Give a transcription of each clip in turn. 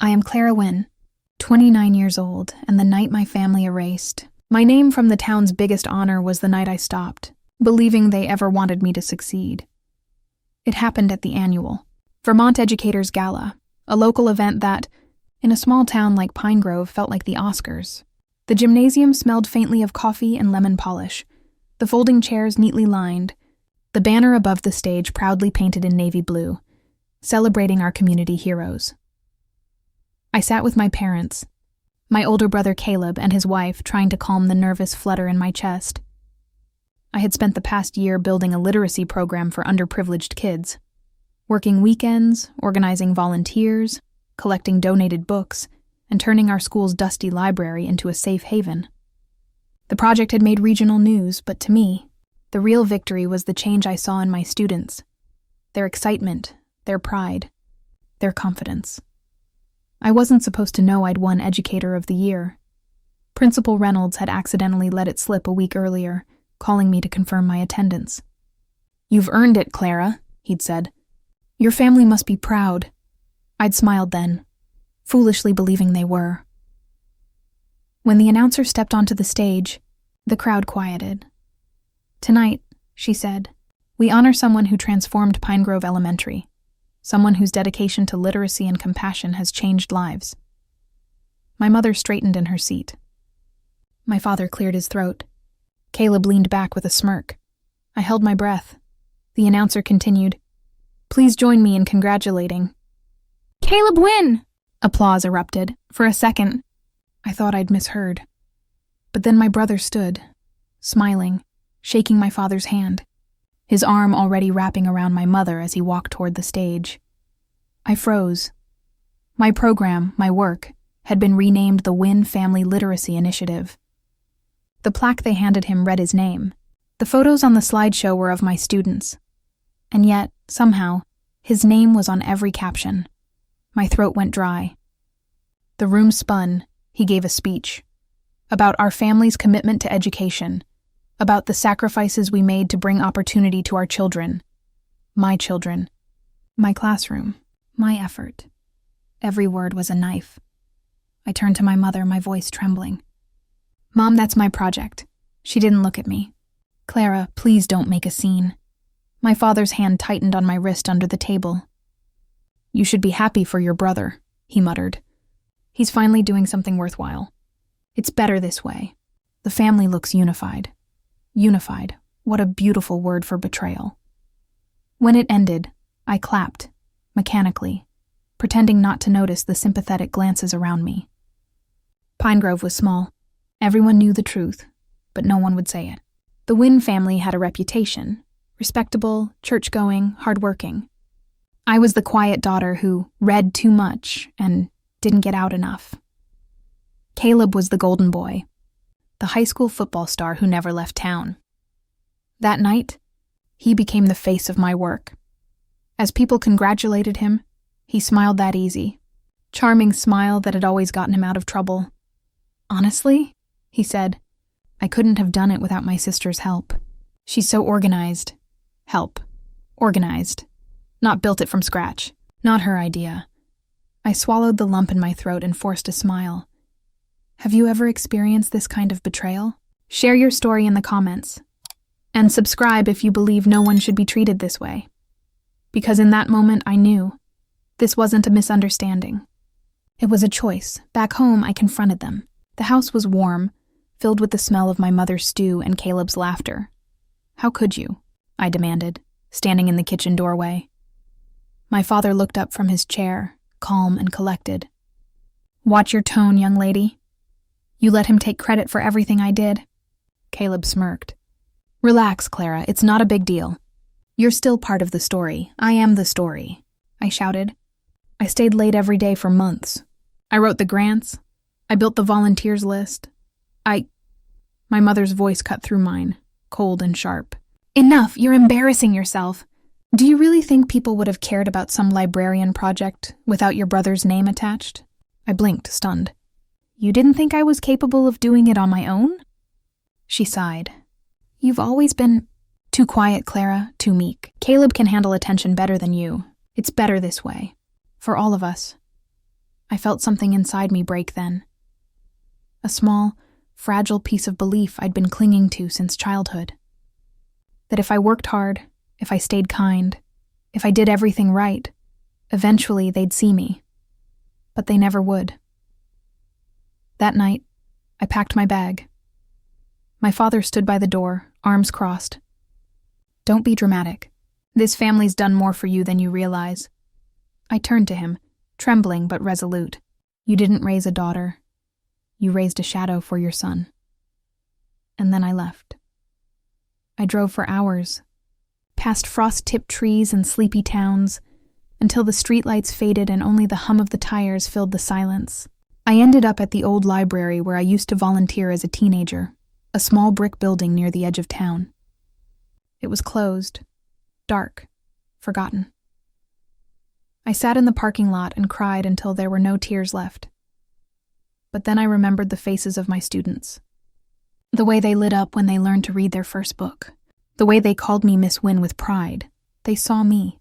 I am Clara Wynn, 29 years old, and the night my family erased. My name from the town's biggest honor was the night I stopped, believing they ever wanted me to succeed. It happened at the annual Vermont Educators Gala, a local event that, in a small town like Pine Grove, felt like the Oscars. The gymnasium smelled faintly of coffee and lemon polish, the folding chairs neatly lined, the banner above the stage proudly painted in navy blue, celebrating our community heroes. I sat with my parents, my older brother Caleb and his wife, trying to calm the nervous flutter in my chest. I had spent the past year building a literacy program for underprivileged kids, working weekends, organizing volunteers, collecting donated books, and turning our school's dusty library into a safe haven. The project had made regional news, but to me, the real victory was the change I saw in my students, their excitement, their pride, their confidence. I wasn't supposed to know I'd won Educator of the Year. Principal Reynolds had accidentally let it slip a week earlier, calling me to confirm my attendance. "You've earned it, Clara," he'd said. "Your family must be proud." I'd smiled then, foolishly believing they were. When the announcer stepped onto the stage, the crowd quieted. "Tonight," she said, "we honor someone who transformed Pine Grove Elementary, someone whose dedication to literacy and compassion has changed lives." My mother straightened in her seat. My father cleared his throat. Caleb leaned back with a smirk. I held my breath. The announcer continued, "Please join me in congratulating." "Caleb Wynn!" Applause erupted. For a second, I thought I'd misheard. But then my brother stood, smiling, shaking my father's hand, his arm already wrapping around my mother as he walked toward the stage. I froze. My program, my work, had been renamed the Wynn Family Literacy Initiative. The plaque they handed him read his name. The photos on the slideshow were of my students. And yet, somehow, his name was on every caption. My throat went dry. The room spun. He gave a speech about our family's commitment to education, about the sacrifices we made to bring opportunity to our children, my classroom, my effort. Every word was a knife. I turned to my mother, my voice trembling. "Mom, that's my project." She didn't look at me. "Clara, please don't make a scene." My father's hand tightened on my wrist under the table. "You should be happy for your brother," he muttered. "He's finally doing something worthwhile. It's better this way. The family looks unified." Unified. What a beautiful word for betrayal. When it ended, I clapped, mechanically, pretending not to notice the sympathetic glances around me. Pine Grove was small. Everyone knew the truth, but no one would say it. The Wynn family had a reputation. Respectable, church-going, hardworking. I was the quiet daughter who read too much and didn't get out enough. Caleb was the golden boy, the high school football star who never left town. That night, he became the face of my work. As people congratulated him, he smiled that easy. Charming smile that had always gotten him out of trouble. "Honestly," he said, "I couldn't have done it without my sister's help. She's so organized." Organized. Not built it from scratch. Not her idea. I swallowed the lump in my throat and forced a smile. Have you ever experienced this kind of betrayal? Share your story in the comments. And subscribe if you believe no one should be treated this way. Because in that moment I knew this wasn't a misunderstanding. It was a choice. Back home, I confronted them. The house was warm, filled with the smell of my mother's stew and Caleb's laughter. "How could you?" I demanded, standing in the kitchen doorway. My father looked up from his chair, calm and collected. "Watch your tone, young lady. You let him take credit for everything I did." Caleb smirked. "Relax, Clara, it's not a big deal. You're still part of the story. I am the story," I shouted. "I stayed late every day for months. I wrote the grants. I built the volunteers list. My mother's voice cut through mine, cold and sharp. "Enough, you're embarrassing yourself. Do you really think people would have cared about some librarian project without your brother's name attached?" I blinked, stunned. "You didn't think I was capable of doing it on my own?" She sighed. "You've always been too quiet, Clara, too meek. Caleb can handle attention better than you. It's better this way. For all of us." I felt something inside me break then. A small, fragile piece of belief I'd been clinging to since childhood. That if I worked hard, if I stayed kind, if I did everything right, eventually they'd see me. But they never would. That night, I packed my bag. My father stood by the door, arms crossed. "Don't be dramatic. This family's done more for you than you realize." I turned to him, trembling but resolute. "You didn't raise a daughter. You raised a shadow for your son." And then I left. I drove for hours, past frost-tipped trees and sleepy towns, until the streetlights faded and only the hum of the tires filled the silence. I ended up at the old library where I used to volunteer as a teenager, a small brick building near the edge of town. It was closed, dark, forgotten. I sat in the parking lot and cried until there were no tears left. But then I remembered the faces of my students. The way they lit up when they learned to read their first book. The way they called me Miss Wynn with pride. They saw me.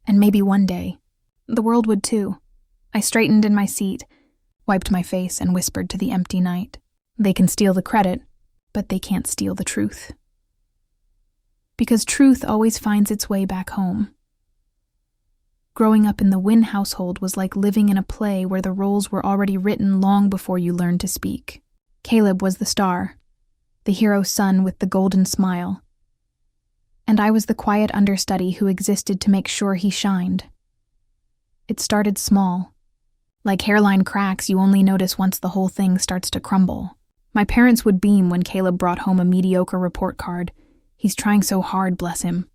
And maybe one day, the world would too. I straightened in my seat, wiped my face, and whispered to the empty night. They can steal the credit, but they can't steal the truth. Because truth always finds its way back home. Growing up in the Wynn household was like living in a play where the roles were already written long before you learned to speak. Caleb was the star, the hero's son with the golden smile. And I was the quiet understudy who existed to make sure he shined. It started small. Like hairline cracks you only notice once the whole thing starts to crumble. My parents would beam when Caleb brought home a mediocre report card. He's trying so hard, bless him.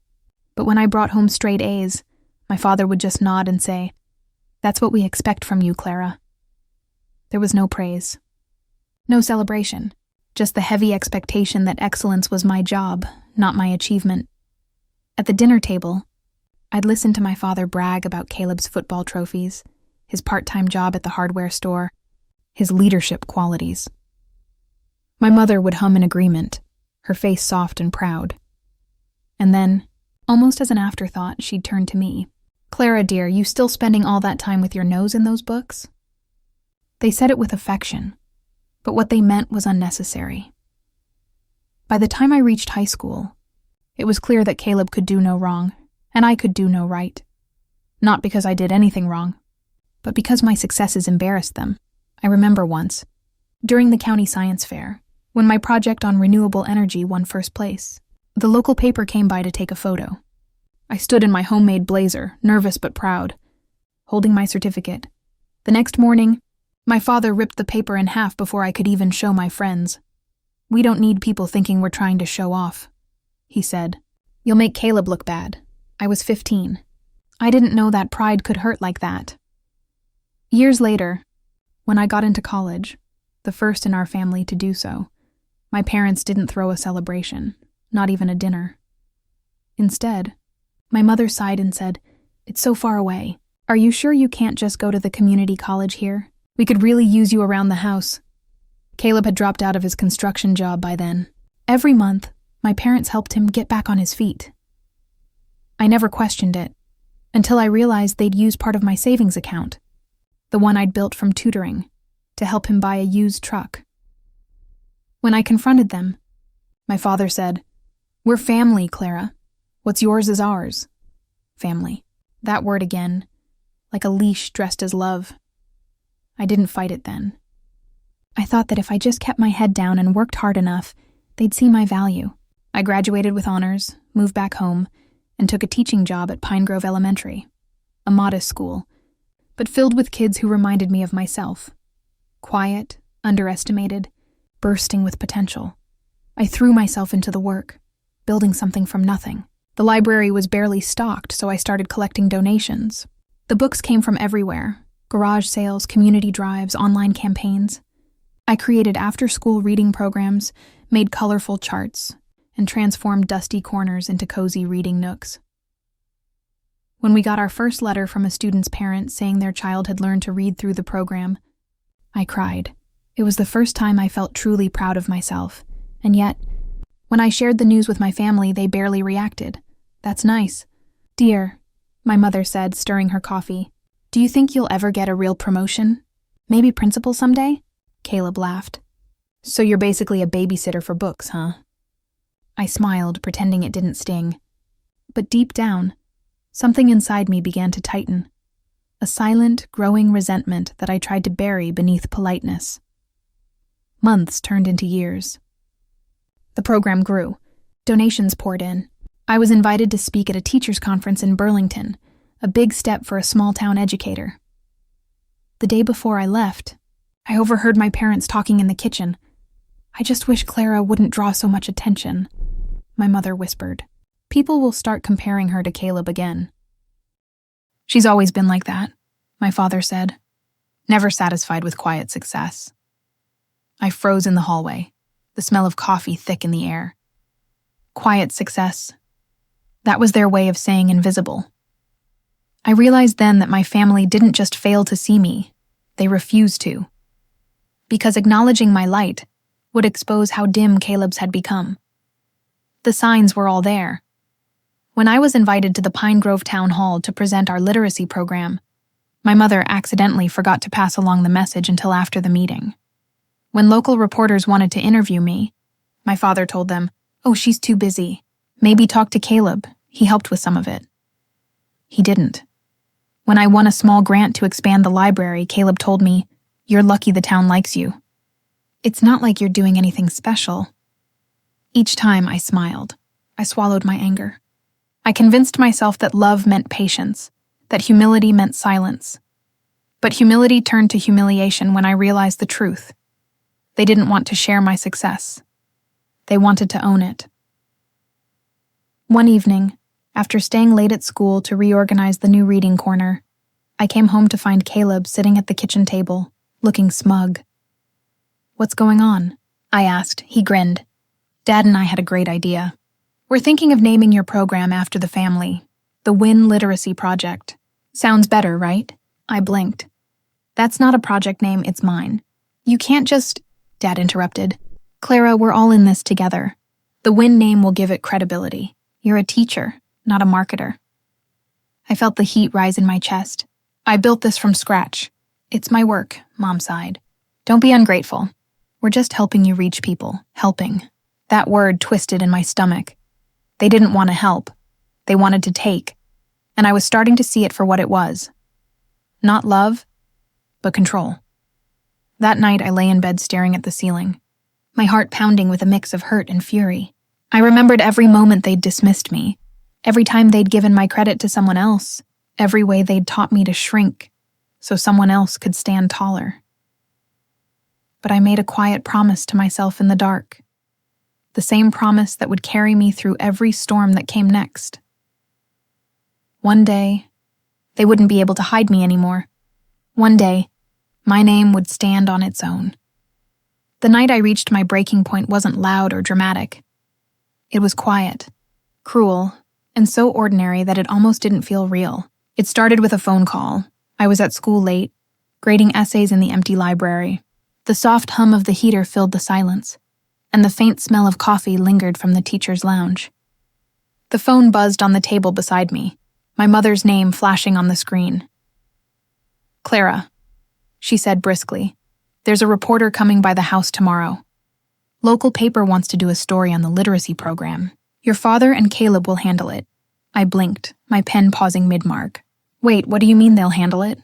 But when I brought home straight A's, my father would just nod and say, "That's what we expect from you, Clara." There was no praise. No celebration. Just the heavy expectation that excellence was my job, not my achievement. At the dinner table, I'd listen to my father brag about Caleb's football trophies, his part-time job at the hardware store, his leadership qualities. My mother would hum in agreement, her face soft and proud. And then, almost as an afterthought, she'd turn to me. "Clara, dear, you still spending all that time with your nose in those books?" They said it with affection, but what they meant was unnecessary. By the time I reached high school, it was clear that Caleb could do no wrong, and I could do no right. Not because I did anything wrong, but because my successes embarrassed them. I remember once, during the county science fair, when my project on renewable energy won first place, the local paper came by to take a photo. I stood in my homemade blazer, nervous but proud, holding my certificate. The next morning, my father ripped the paper in half before I could even show my friends. "We don't need people thinking we're trying to show off," he said. "You'll make Caleb look bad." I was 15. I didn't know that pride could hurt like that. Years later, when I got into college, the first in our family to do so, my parents didn't throw a celebration, not even a dinner. Instead, my mother sighed and said, "It's so far away. Are you sure you can't just go to the community college here? We could really use you around the house." Caleb had dropped out of his construction job by then. Every month, my parents helped him get back on his feet. I never questioned it, until I realized they'd use part of my savings account, the one I'd built from tutoring, to help him buy a used truck. When I confronted them, my father said, "We're family, Clara. What's yours is ours." Family. That word again, like a leash dressed as love. I didn't fight it then. I thought that if I just kept my head down and worked hard enough, they'd see my value. I graduated with honors, moved back home, and took a teaching job at Pine Grove Elementary, a modest school, but filled with kids who reminded me of myself. Quiet, underestimated, bursting with potential. I threw myself into the work, building something from nothing. The library was barely stocked, so I started collecting donations. The books came from everywhere: garage sales, community drives, online campaigns. I created after-school reading programs, made colorful charts, and transformed dusty corners into cozy reading nooks. When we got our first letter from a student's parent saying their child had learned to read through the program, I cried. It was the first time I felt truly proud of myself, and yet, when I shared the news with my family, they barely reacted. "That's nice." "Dear," my mother said, stirring her coffee, "do you think you'll ever get a real promotion? Maybe principal someday? Caleb laughed. So you're basically a babysitter for books, huh? I smiled, pretending it didn't sting. But deep down, something inside me began to tighten. A silent, growing resentment that I tried to bury beneath politeness. Months turned into years. The program grew. Donations poured in. I was invited to speak at a teachers' conference in Burlington, a big step for a small-town educator. The day before I left, I overheard my parents talking in the kitchen. "I just wish Clara wouldn't draw so much attention," my mother whispered. "People will start comparing her to Caleb again." "She's always been like that," my father said, never satisfied with quiet success. I froze in the hallway, the smell of coffee thick in the air. Quiet success. That was their way of saying invisible. I realized then that my family didn't just fail to see me, they refused to. Because acknowledging my light would expose how dim Caleb's had become. The signs were all there. When I was invited to the Pine Grove Town Hall to present our literacy program, my mother accidentally forgot to pass along the message until after the meeting. When local reporters wanted to interview me, my father told them, "Oh, she's too busy. Maybe talk to Caleb. He helped with some of it." He didn't. When I won a small grant to expand the library, Caleb told me, "You're lucky the town likes you. It's not like you're doing anything special." Each time I smiled. I swallowed my anger. I convinced myself that love meant patience, that humility meant silence. But humility turned to humiliation when I realized the truth. They didn't want to share my success. They wanted to own it. One evening, after staying late at school to reorganize the new reading corner, I came home to find Caleb sitting at the kitchen table, looking smug. "What's going on?" I asked. He grinned. "Dad and I had a great idea. We're thinking of naming your program after the family, the Wynn Literacy Project. Sounds better, right?" I blinked. "That's not a project name, it's mine. You can't just—" Dad interrupted. "Clara, we're all in this together. The Wynn name will give it credibility. You're a teacher, not a marketer." I felt the heat rise in my chest. "I built this from scratch. It's my work," Mom sighed. "Don't be ungrateful. We're just helping you reach people. Helping." That word twisted in my stomach. They didn't want to help. They wanted to take. And I was starting to see it for what it was. Not love, but control. That night I lay in bed staring at the ceiling, my heart pounding with a mix of hurt and fury. I remembered every moment they'd dismissed me, every time they'd given my credit to someone else, every way they'd taught me to shrink so someone else could stand taller. But I made a quiet promise to myself in the dark. The same promise that would carry me through every storm that came next. One day, they wouldn't be able to hide me anymore. One day, my name would stand on its own. The night I reached my breaking point wasn't loud or dramatic. It was quiet, cruel, and so ordinary that it almost didn't feel real. It started with a phone call. I was at school late, grading essays in the empty library. The soft hum of the heater filled the silence, and the faint smell of coffee lingered from the teacher's lounge. The phone buzzed on the table beside me, my mother's name flashing on the screen. "Clara," she said briskly, "there's a reporter coming by the house tomorrow. Local paper wants to do a story on the literacy program. Your father and Caleb will handle it." I blinked, my pen pausing mid-mark. "Wait, what do you mean they'll handle it?"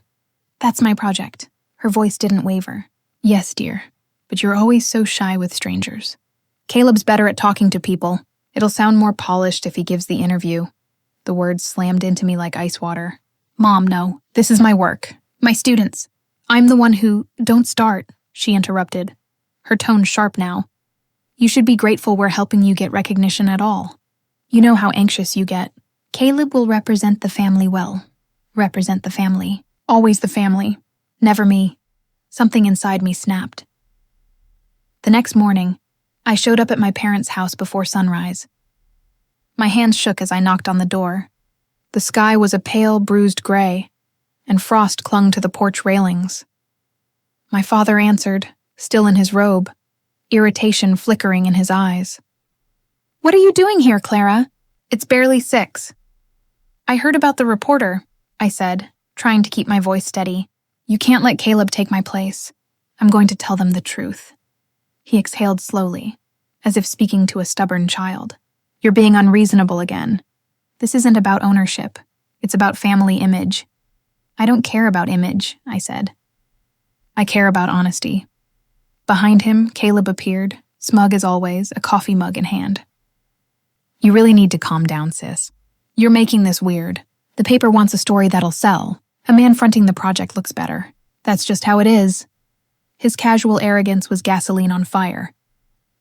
"That's my project." Her voice didn't waver. "Yes, dear, but you're always so shy with strangers. Caleb's better at talking to people. It'll sound more polished if he gives the interview." The words slammed into me like ice water. "Mom, no. This is my work. My students. I'm the one who—" "Don't start," she interrupted, her tone sharp now. "You should be grateful we're helping you get recognition at all. You know how anxious you get. Caleb will represent the family well. Represent the family. Always the family. Never me." Something inside me snapped. The next morning, I showed up at my parents' house before sunrise. My hands shook as I knocked on the door. The sky was a pale, bruised gray, and frost clung to the porch railings. My father answered, still in his robe, irritation flickering in his eyes. "What are you doing here, Clara? It's barely 6. "I heard about the reporter," I said, trying to keep my voice steady. You can't let Caleb take my place. I'm going to tell them the truth. He exhaled slowly, as if speaking to a stubborn child. You're being unreasonable again. This isn't about ownership. It's about family image. I don't care about image, I said. I care about honesty. Behind him, Caleb appeared, smug as always, a coffee mug in hand. You really need to calm down, sis. You're making this weird. The paper wants a story that'll sell. A man fronting the project looks better. That's just how it is. His casual arrogance was gasoline on fire.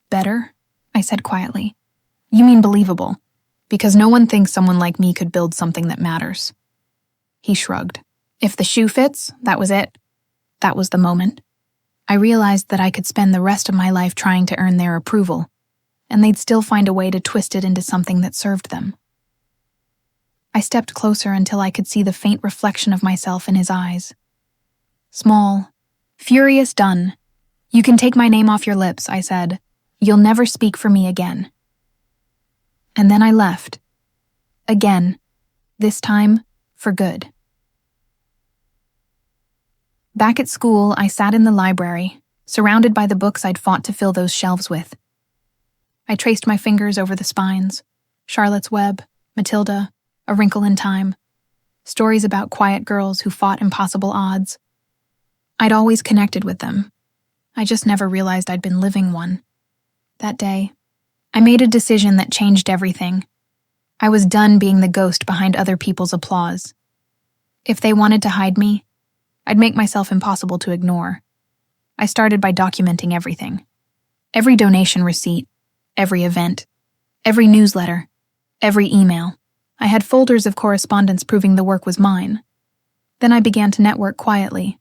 Better? I said quietly. You mean believable, because no one thinks someone like me could build something that matters. He shrugged. If the shoe fits, that was it. That was the moment. I realized that I could spend the rest of my life trying to earn their approval, and they'd still find a way to twist it into something that served them. I stepped closer until I could see the faint reflection of myself in his eyes. Small, furious, done. You can take my name off your lips, I said. You'll never speak for me again. And then I left. Again. This time, for good. Back at school, I sat in the library, surrounded by the books I'd fought to fill those shelves with. I traced my fingers over the spines. Charlotte's Web, Matilda, A Wrinkle in Time. Stories about quiet girls who fought impossible odds. I'd always connected with them. I just never realized I'd been living one. That day, I made a decision that changed everything. I was done being the ghost behind other people's applause. If they wanted to hide me, I'd make myself impossible to ignore. I started by documenting everything. Every donation receipt, every event, every newsletter, every email. I had folders of correspondence proving the work was mine. Then I began to network quietly,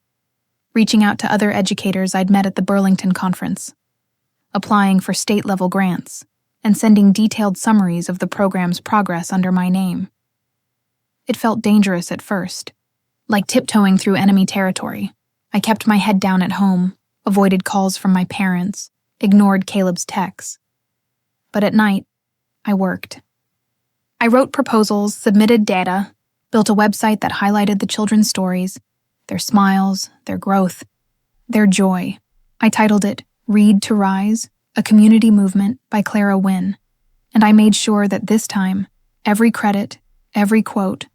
reaching out to other educators I'd met at the Burlington conference, applying for state-level grants, and sending detailed summaries of the program's progress under my name. It felt dangerous at first, like tiptoeing through enemy territory. I kept my head down at home, avoided calls from my parents, ignored Caleb's texts. But at night, I worked. I wrote proposals, submitted data, built a website that highlighted the children's stories, their smiles, their growth, their joy. I titled it Read to Rise, A Community Movement by Clara Wynn, and I made sure that this time, every credit, every quote,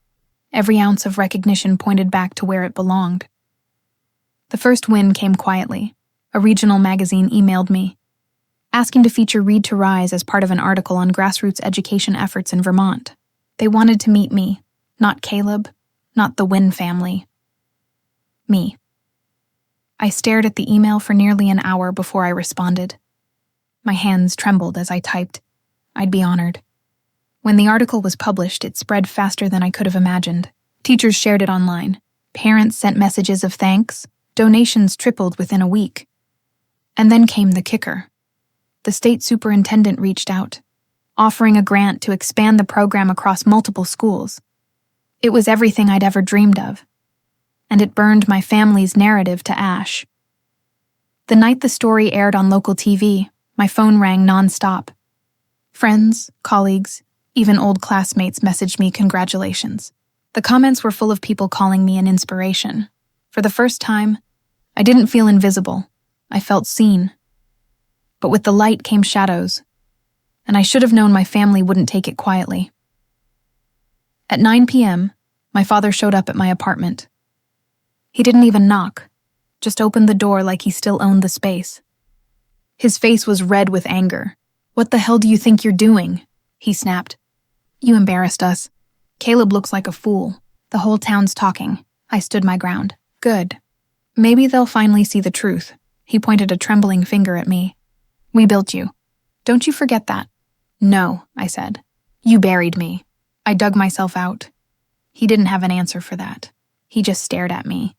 every ounce of recognition pointed back to where it belonged. The first win came quietly. A regional magazine emailed me, asking to feature Read to Rise as part of an article on grassroots education efforts in Vermont. They wanted to meet me, not Caleb, not the Wynn family. Me. I stared at the email for nearly an hour before I responded. My hands trembled as I typed. I'd be honored. When the article was published, it spread faster than I could have imagined. Teachers shared it online. Parents sent messages of thanks. Donations tripled within a week. And then came the kicker. The state superintendent reached out, offering a grant to expand the program across multiple schools. It was everything I'd ever dreamed of, and it burned my family's narrative to ash. The night the story aired on local TV, my phone rang nonstop. Friends, colleagues, even old classmates messaged me congratulations. The comments were full of people calling me an inspiration. For the first time, I didn't feel invisible. I felt seen. But with the light came shadows, and I should have known my family wouldn't take it quietly. At 9 p.m., my father showed up at my apartment. He didn't even knock, just opened the door like he still owned the space. His face was red with anger. "What the hell do you think you're doing?" he snapped. "You embarrassed us. Caleb looks like a fool. The whole town's talking." I stood my ground. "Good. Maybe they'll finally see the truth." He pointed a trembling finger at me. "We built you. Don't you forget that." "No," I said. "You buried me." I dug myself out. He didn't have an answer for that. He just stared at me.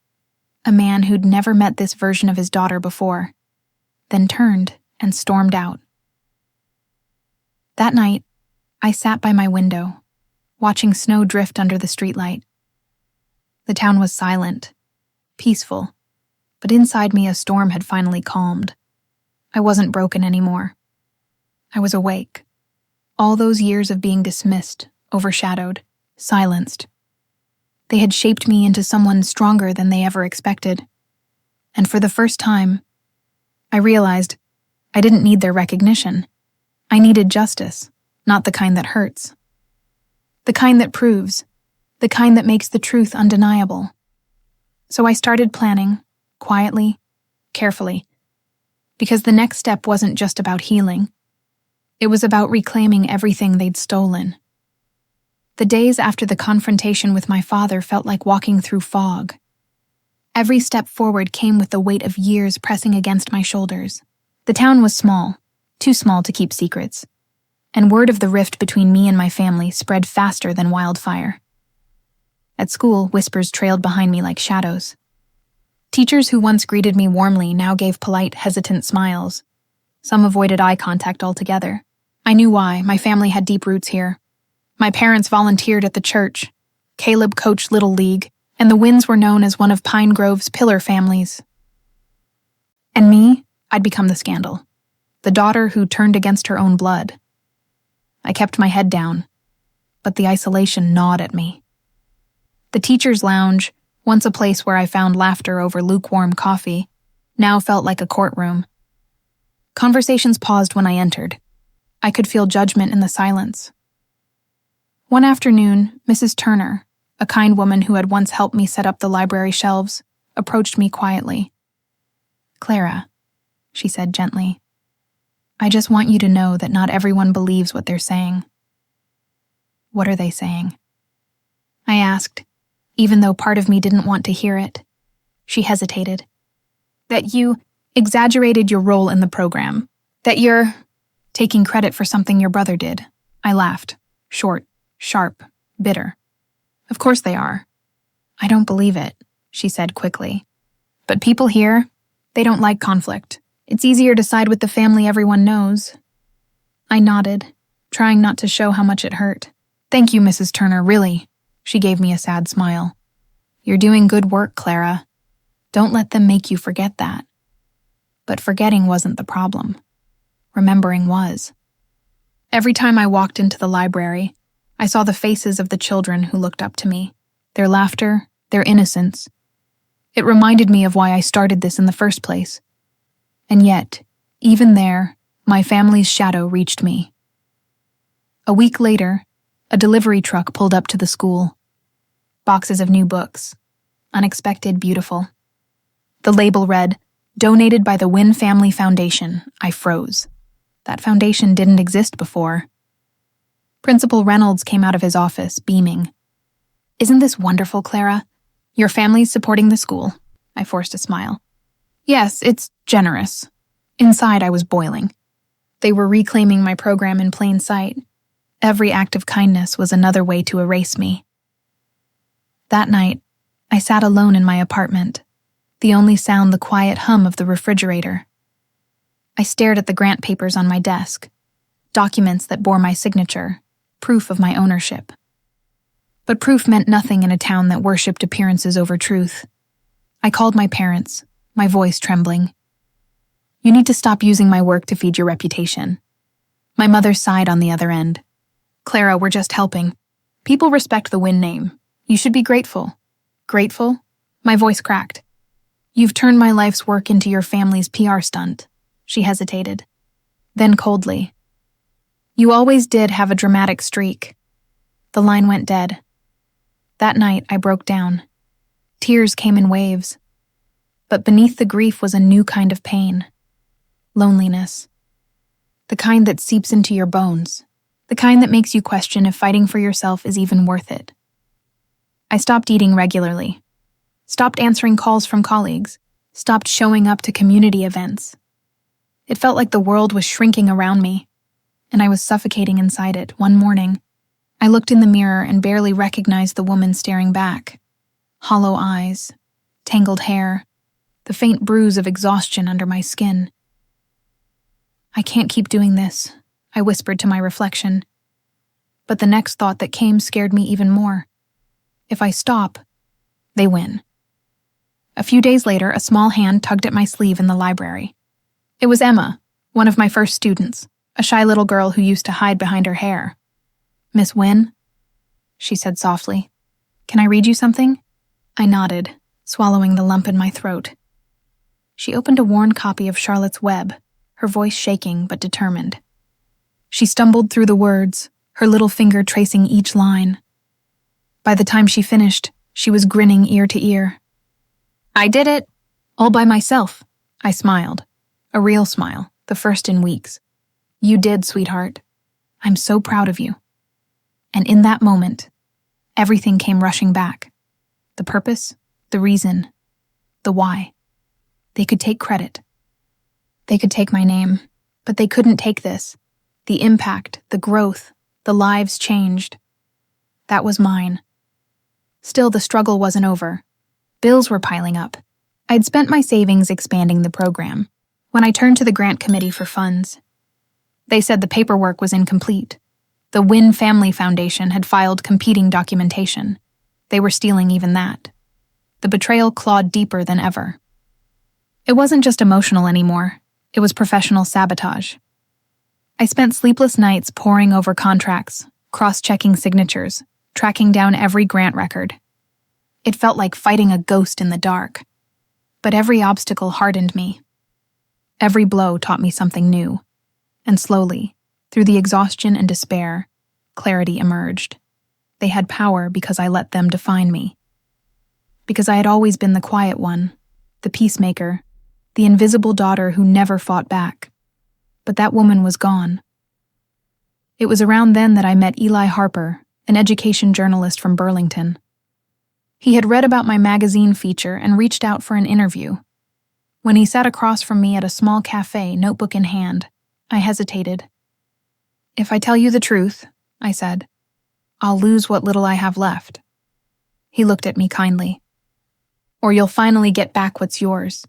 A man who'd never met this version of his daughter before, then turned and stormed out. That night, I sat by my window, watching snow drift under the streetlight. The town was silent, peaceful, but inside me a storm had finally calmed. I wasn't broken anymore. I was awake. All those years of being dismissed, overshadowed, silenced. They had shaped me into someone stronger than they ever expected. And for the first time, I realized I didn't need their recognition. I needed justice, not the kind that hurts. The kind that proves, the kind that makes the truth undeniable. So I started planning, quietly, carefully, because the next step wasn't just about healing. It was about reclaiming everything they'd stolen. The days after the confrontation with my father felt like walking through fog. Every step forward came with the weight of years pressing against my shoulders. The town was small, too small to keep secrets, and word of the rift between me and my family spread faster than wildfire. At school, whispers trailed behind me like shadows. Teachers who once greeted me warmly now gave polite, hesitant smiles. Some avoided eye contact altogether. I knew why. My family had deep roots here. My parents volunteered at the church. Caleb coached Little League, and the Wynns were known as one of Pine Grove's pillar families. And me, I'd become the scandal. The daughter who turned against her own blood. I kept my head down, but the isolation gnawed at me. The teacher's lounge, once a place where I found laughter over lukewarm coffee, now felt like a courtroom. Conversations paused when I entered. I could feel judgment in the silence. One afternoon, Mrs. Turner, a kind woman who had once helped me set up the library shelves, approached me quietly. "Clara," she said gently, "I just want you to know that not everyone believes what they're saying." "What are they saying?" I asked, even though part of me didn't want to hear it. She hesitated. "That you exaggerated your role in the program. That you're taking credit for something your brother did." I laughed, short, sharp, bitter. "Of course they are." "I don't believe it," she said quickly. "But people here, they don't like conflict. It's easier to side with the family everyone knows." I nodded, trying not to show how much it hurt. "Thank you, Mrs. Turner, really." She gave me a sad smile. "You're doing good work, Clara. Don't let them make you forget that." But forgetting wasn't the problem. Remembering was. Every time I walked into the library, I saw the faces of the children who looked up to me, their laughter, their innocence. It reminded me of why I started this in the first place. And yet, even there, my family's shadow reached me. A week later, a delivery truck pulled up to the school. Boxes of new books. Unexpected, beautiful. The label read, "Donated by the Wynn Family Foundation." I froze. That foundation didn't exist before. Principal Reynolds came out of his office, beaming. "Isn't this wonderful, Clara? Your family's supporting the school." I forced a smile. "Yes, it's generous." Inside, I was boiling. They were reclaiming my program in plain sight. Every act of kindness was another way to erase me. That night, I sat alone in my apartment, the only sound the quiet hum of the refrigerator. I stared at the grant papers on my desk, documents that bore my signature, proof of my ownership. But proof meant nothing in a town that worshipped appearances over truth. I called my parents, my voice trembling. "You need to stop using my work to feed your reputation." My mother sighed on the other end. "Clara, we're just helping. People respect the Wynn name. You should be grateful." "Grateful?" My voice cracked. "You've turned my life's work into your family's PR stunt." She hesitated. Then coldly, "You always did have a dramatic streak." The line went dead. That night, I broke down. Tears came in waves. But beneath the grief was a new kind of pain. Loneliness. The kind that seeps into your bones. The kind that makes you question if fighting for yourself is even worth it. I stopped eating regularly. Stopped answering calls from colleagues. Stopped showing up to community events. It felt like the world was shrinking around me, and I was suffocating inside it. One morning, I looked in the mirror and barely recognized the woman staring back. Hollow eyes, tangled hair, the faint bruise of exhaustion under my skin. "I can't keep doing this," I whispered to my reflection. But the next thought that came scared me even more. If I stop, they win. A few days later, a small hand tugged at my sleeve in the library. It was Emma, one of my first students, a shy little girl who used to hide behind her hair. "Miss Wynn?" she said softly. Can I read you something? I nodded, swallowing the lump in my throat. She opened a worn copy of Charlotte's Web, her voice shaking but determined. She stumbled through the words, her little finger tracing each line. By the time she finished, she was grinning ear to ear. I did it! All by myself, I smiled. A real smile, the first in weeks. You did, sweetheart. I'm so proud of you. And in that moment, everything came rushing back. The purpose, the reason, the why. They could take credit. They could take my name, but they couldn't take this. The impact, the growth, the lives changed. That was mine. Still, the struggle wasn't over. Bills were piling up. I'd spent my savings expanding the program. When I turned to the grant committee for funds, they said the paperwork was incomplete. The Wynn Family Foundation had filed competing documentation. They were stealing even that. The betrayal clawed deeper than ever. It wasn't just emotional anymore. It was professional sabotage. I spent sleepless nights poring over contracts, cross-checking signatures, tracking down every grant record. It felt like fighting a ghost in the dark. But every obstacle hardened me. Every blow taught me something new. And slowly, through the exhaustion and despair, clarity emerged. They had power because I let them define me. Because I had always been the quiet one, the peacemaker, the invisible daughter who never fought back. But that woman was gone. It was around then that I met Eli Harper, an education journalist from Burlington. He had read about my magazine feature and reached out for an interview. When he sat across from me at a small cafe, notebook in hand, I hesitated. If I tell you the truth, I said, I'll lose what little I have left. He looked at me kindly. Or you'll finally get back what's yours.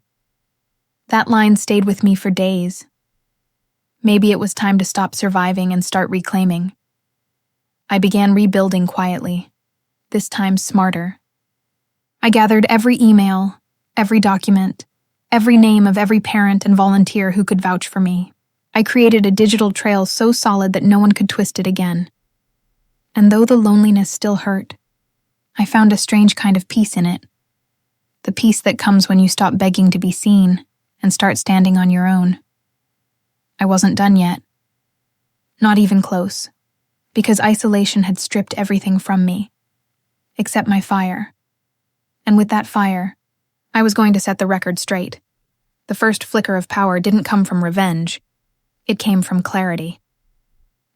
That line stayed with me for days. Maybe it was time to stop surviving and start reclaiming. I began rebuilding quietly, this time smarter. I gathered every email, every document, every name of every parent and volunteer who could vouch for me. I created a digital trail so solid that no one could twist it again. And though the loneliness still hurt, I found a strange kind of peace in it. The peace that comes when you stop begging to be seen and start standing on your own. I wasn't done yet. Not even close, because isolation had stripped everything from me, except my fire. And with that fire, I was going to set the record straight. The first flicker of power didn't come from revenge. It came from clarity.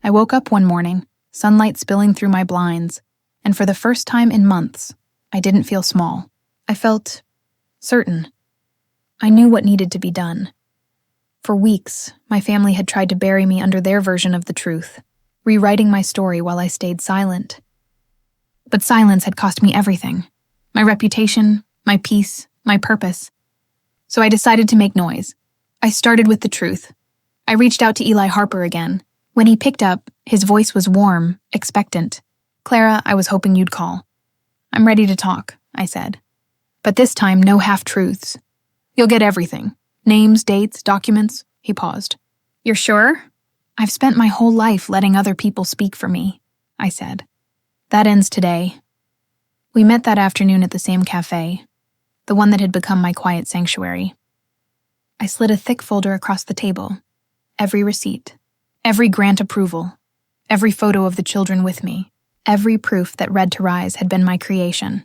I woke up one morning, sunlight spilling through my blinds, and for the first time in months, I didn't feel small. I felt certain. I knew what needed to be done. For weeks, my family had tried to bury me under their version of the truth, rewriting my story while I stayed silent. But silence had cost me everything. My reputation, my peace, my purpose. So I decided to make noise. I started with the truth. I reached out to Eli Harper again. When he picked up, his voice was warm, expectant. Clara, I was hoping you'd call. I'm ready to talk, I said. But this time, no half-truths. You'll get everything. Names, dates, documents. He paused. You're sure? I've spent my whole life letting other people speak for me, I said. That ends today. We met that afternoon at the same cafe, the one that had become my quiet sanctuary. I slid a thick folder across the table. Every receipt, every grant approval, every photo of the children with me, every proof that Red to Rise had been my creation.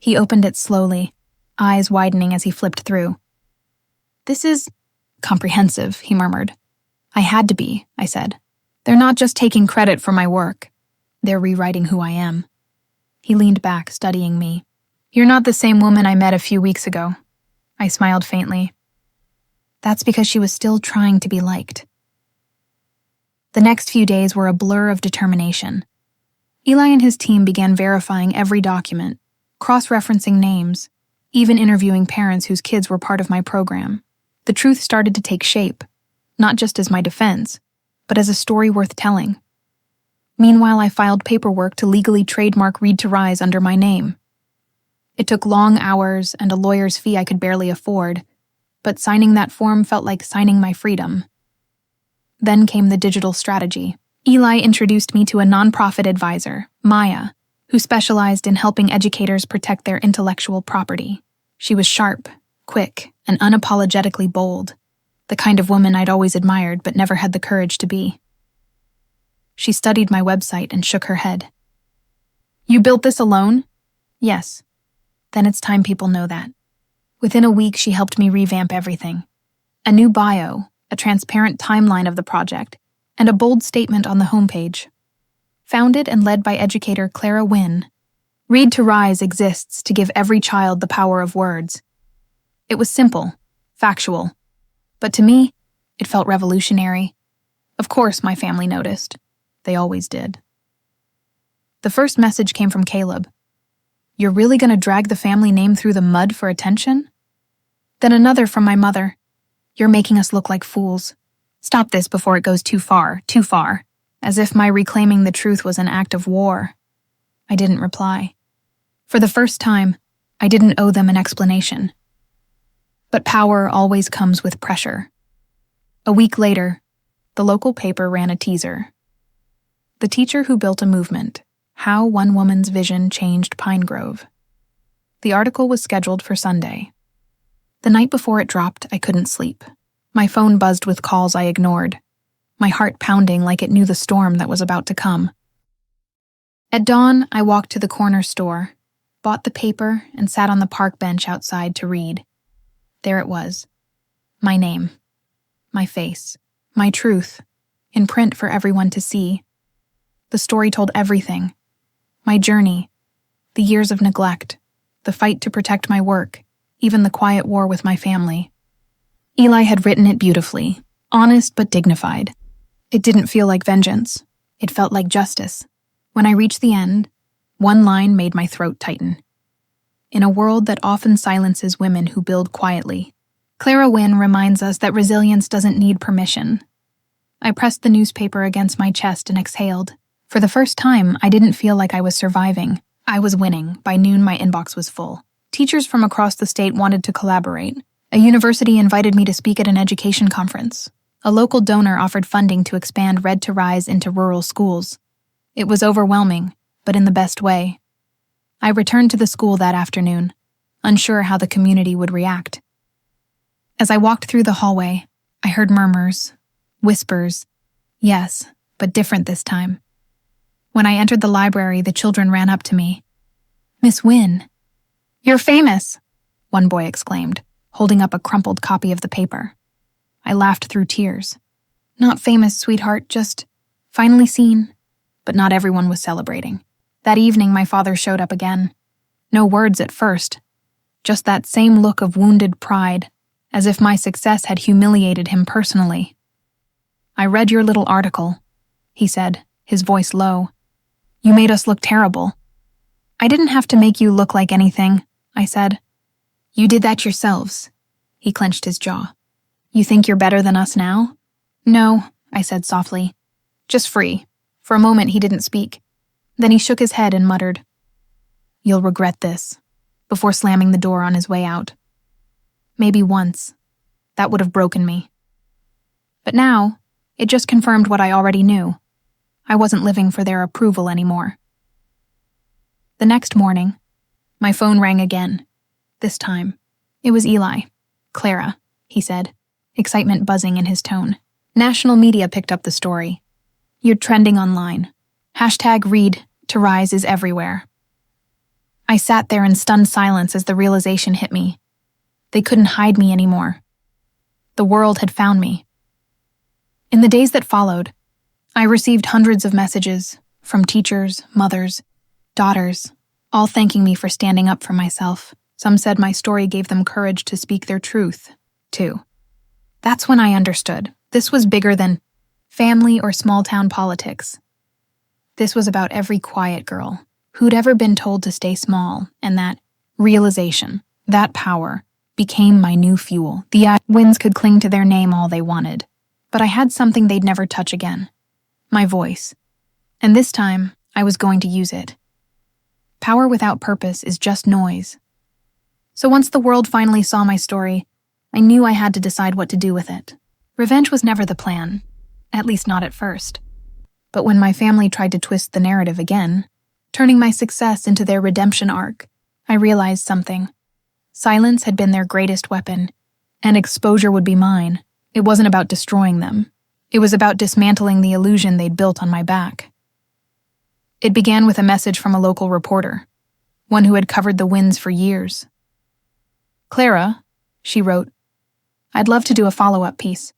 He opened it slowly, eyes widening as he flipped through. This is comprehensive, he murmured. I had to be, I said. They're not just taking credit for my work. They're rewriting who I am. He leaned back, studying me. You're not the same woman I met a few weeks ago. I smiled faintly. That's because she was still trying to be liked. The next few days were a blur of determination. Eli and his team began verifying every document, cross-referencing names, even interviewing parents whose kids were part of my program. The truth started to take shape, not just as my defense, but as a story worth telling. Meanwhile, I filed paperwork to legally trademark Read to Rise under my name. It took long hours and a lawyer's fee I could barely afford, but signing that form felt like signing my freedom. Then came the digital strategy. Eli introduced me to a nonprofit advisor, Maya, who specialized in helping educators protect their intellectual property. She was sharp, quick, and unapologetically bold, the kind of woman I'd always admired but never had the courage to be. She studied my website and shook her head. "You built this alone?" "Yes." "Then it's time people know that." Within a week, she helped me revamp everything. A new bio, a transparent timeline of the project, and a bold statement on the homepage. Founded and led by educator Clara Wynn, Read to Rise exists to give every child the power of words. It was simple, factual, but to me, it felt revolutionary. Of course, my family noticed. They always did. The first message came from Caleb. "You're really going to drag the family name through the mud for attention?" Then another from my mother. "You're making us look like fools. Stop this before it goes too far, as if my reclaiming the truth was an act of war. I didn't reply. For the first time, I didn't owe them an explanation. But power always comes with pressure. A week later, the local paper ran a teaser. "The teacher who built a movement. How one woman's vision changed Pine Grove." The article was scheduled for Sunday. The night before it dropped, I couldn't sleep. My phone buzzed with calls I ignored, my heart pounding like it knew the storm that was about to come. At dawn, I walked to the corner store, bought the paper, and sat on the park bench outside to read. There it was. My name. My face. My truth. In print for everyone to see. The story told everything. My journey. The years of neglect. The fight to protect my work. Even the quiet war with my family. Eli had written it beautifully, honest but dignified. It didn't feel like vengeance. It felt like justice. When I reached the end, one line made my throat tighten. In a world that often silences women who build quietly, Clara Wynn reminds us that resilience doesn't need permission. I pressed the newspaper against my chest and exhaled. For the first time, I didn't feel like I was surviving. I was winning. By noon, my inbox was full. Teachers from across the state wanted to collaborate. A university invited me to speak at an education conference. A local donor offered funding to expand Read to Rise into rural schools. It was overwhelming, but in the best way. I returned to the school that afternoon, unsure how the community would react. As I walked through the hallway, I heard murmurs, whispers, yes, but different this time. When I entered the library, the children ran up to me. "Miss Wynn, you're famous," one boy exclaimed, holding up a crumpled copy of the paper. I laughed through tears. "Not famous, sweetheart, just finally seen." But not everyone was celebrating. That evening, my father showed up again. No words at first, just that same look of wounded pride, as if my success had humiliated him personally. "I read your little article," he said, his voice low. "You made us look terrible." "I didn't have to make you look like anything," I said. "You did that yourselves." He clenched his jaw. "You think you're better than us now?" "No," I said softly. "Just free." For a moment, he didn't speak. Then he shook his head and muttered, "You'll regret this," before slamming the door on his way out. Maybe once. That would have broken me. But now, it just confirmed what I already knew. I wasn't living for their approval anymore. The next morning, my phone rang again. This time, it was Eli. "Clara," he said, excitement buzzing in his tone. "National media picked up the story. You're trending online. #Read to Rise is everywhere." I sat there in stunned silence as the realization hit me. They couldn't hide me anymore. The world had found me. In the days that followed, I received hundreds of messages from teachers, mothers, daughters, all thanking me for standing up for myself. Some said my story gave them courage to speak their truth, too. That's when I understood. This was bigger than family or small-town politics. This was about every quiet girl who'd ever been told to stay small, and that realization, that power, became my new fuel. The Wynns could cling to their name all they wanted, but I had something they'd never touch again. My voice. And this time, I was going to use it. Power without purpose is just noise. So once the world finally saw my story, I knew I had to decide what to do with it. Revenge was never the plan, at least not at first. But when my family tried to twist the narrative again, turning my success into their redemption arc. I realized something. Silence had been their greatest weapon, and exposure would be mine. It wasn't about destroying them. It was about dismantling the illusion they'd built on my back. It began with a message from a local reporter, one who had covered the Wynns for years. "Clara," she wrote, "I'd love to do a follow-up piece.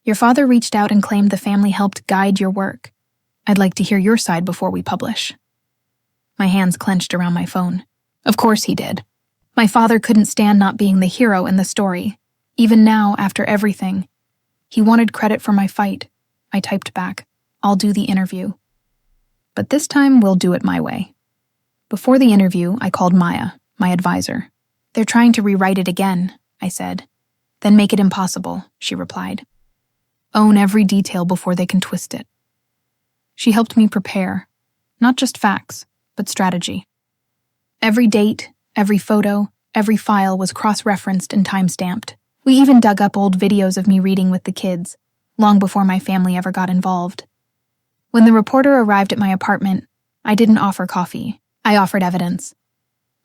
Your father reached out and claimed the family helped guide your work. I'd like to hear your side before we publish." My hands clenched around my phone. Of course he did. My father couldn't stand not being the hero in the story. Even now, after everything. He wanted credit for my fight. I typed back, "I'll do the interview. But this time, we'll do it my way." Before the interview, I called Maya, my advisor. "They're trying to rewrite it again," I said. "Then make it impossible," she replied. "Own every detail before they can twist it." She helped me prepare, not just facts, but strategy. Every date, every photo, every file was cross-referenced and time-stamped. We even dug up old videos of me reading with the kids, long before my family ever got involved. When the reporter arrived at my apartment, I didn't offer coffee. I offered evidence.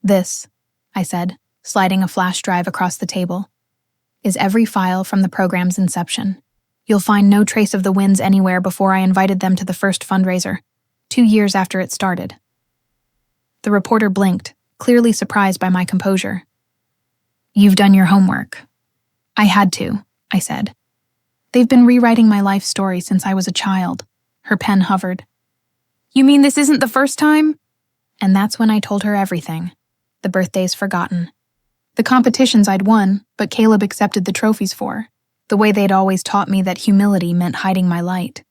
"This," I said, sliding a flash drive across the table, "is every file from the program's inception. You'll find no trace of the Wynns anywhere before I invited them to the first fundraiser, 2 years after it started." The reporter blinked, clearly surprised by my composure. "You've done your homework." "I had to," I said. "They've been rewriting my life story since I was a child." Her pen hovered. "You mean this isn't the first time?" And that's when I told her everything. The birthdays forgotten. The competitions I'd won, but Caleb accepted the trophies for. The way they'd always taught me that humility meant hiding my light.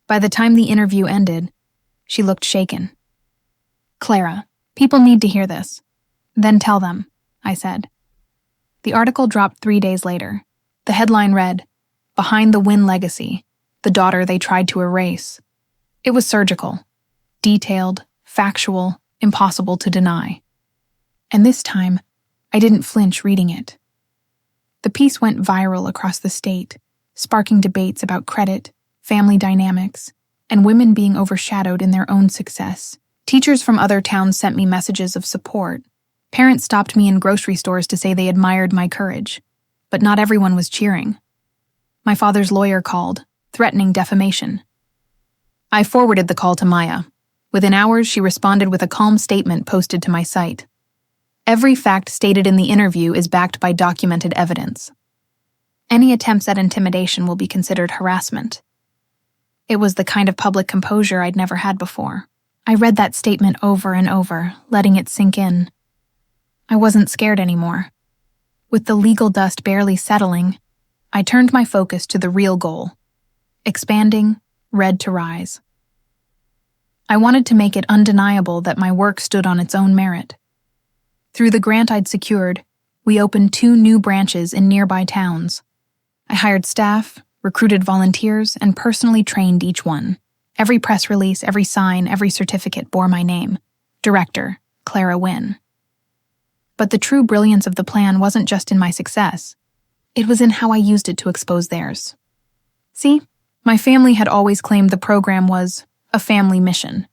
By the time the interview ended, she looked shaken. "Clara, people need to hear this." "Then tell them," I said. The article dropped 3 days later. The headline read, "Behind the Wynn Legacy, the daughter they tried to erase." It was surgical, detailed, factual, impossible to deny. And this time, I didn't flinch reading it. The piece went viral across the state, sparking debates about credit, family dynamics, and women being overshadowed in their own success. Teachers from other towns sent me messages of support. Parents stopped me in grocery stores to say they admired my courage, but not everyone was cheering. My father's lawyer called, threatening defamation. I forwarded the call to Maya. Within hours, she responded with a calm statement posted to my site. "Every fact stated in the interview is backed by documented evidence. Any attempts at intimidation will be considered harassment." It was the kind of public composure I'd never had before. I read that statement over and over, letting it sink in. I wasn't scared anymore. With the legal dust barely settling, I turned my focus to the real goal: expanding, Red to rise. I wanted to make it undeniable that my work stood on its own merit. Through the grant I'd secured, we opened 2 new branches in nearby towns. I hired staff, recruited volunteers, and personally trained each one. Every press release, every sign, every certificate bore my name. Director, Clara Wynn. But the true brilliance of the plan wasn't just in my success. It was in how I used it to expose theirs. See, my family had always claimed the program was a family mission.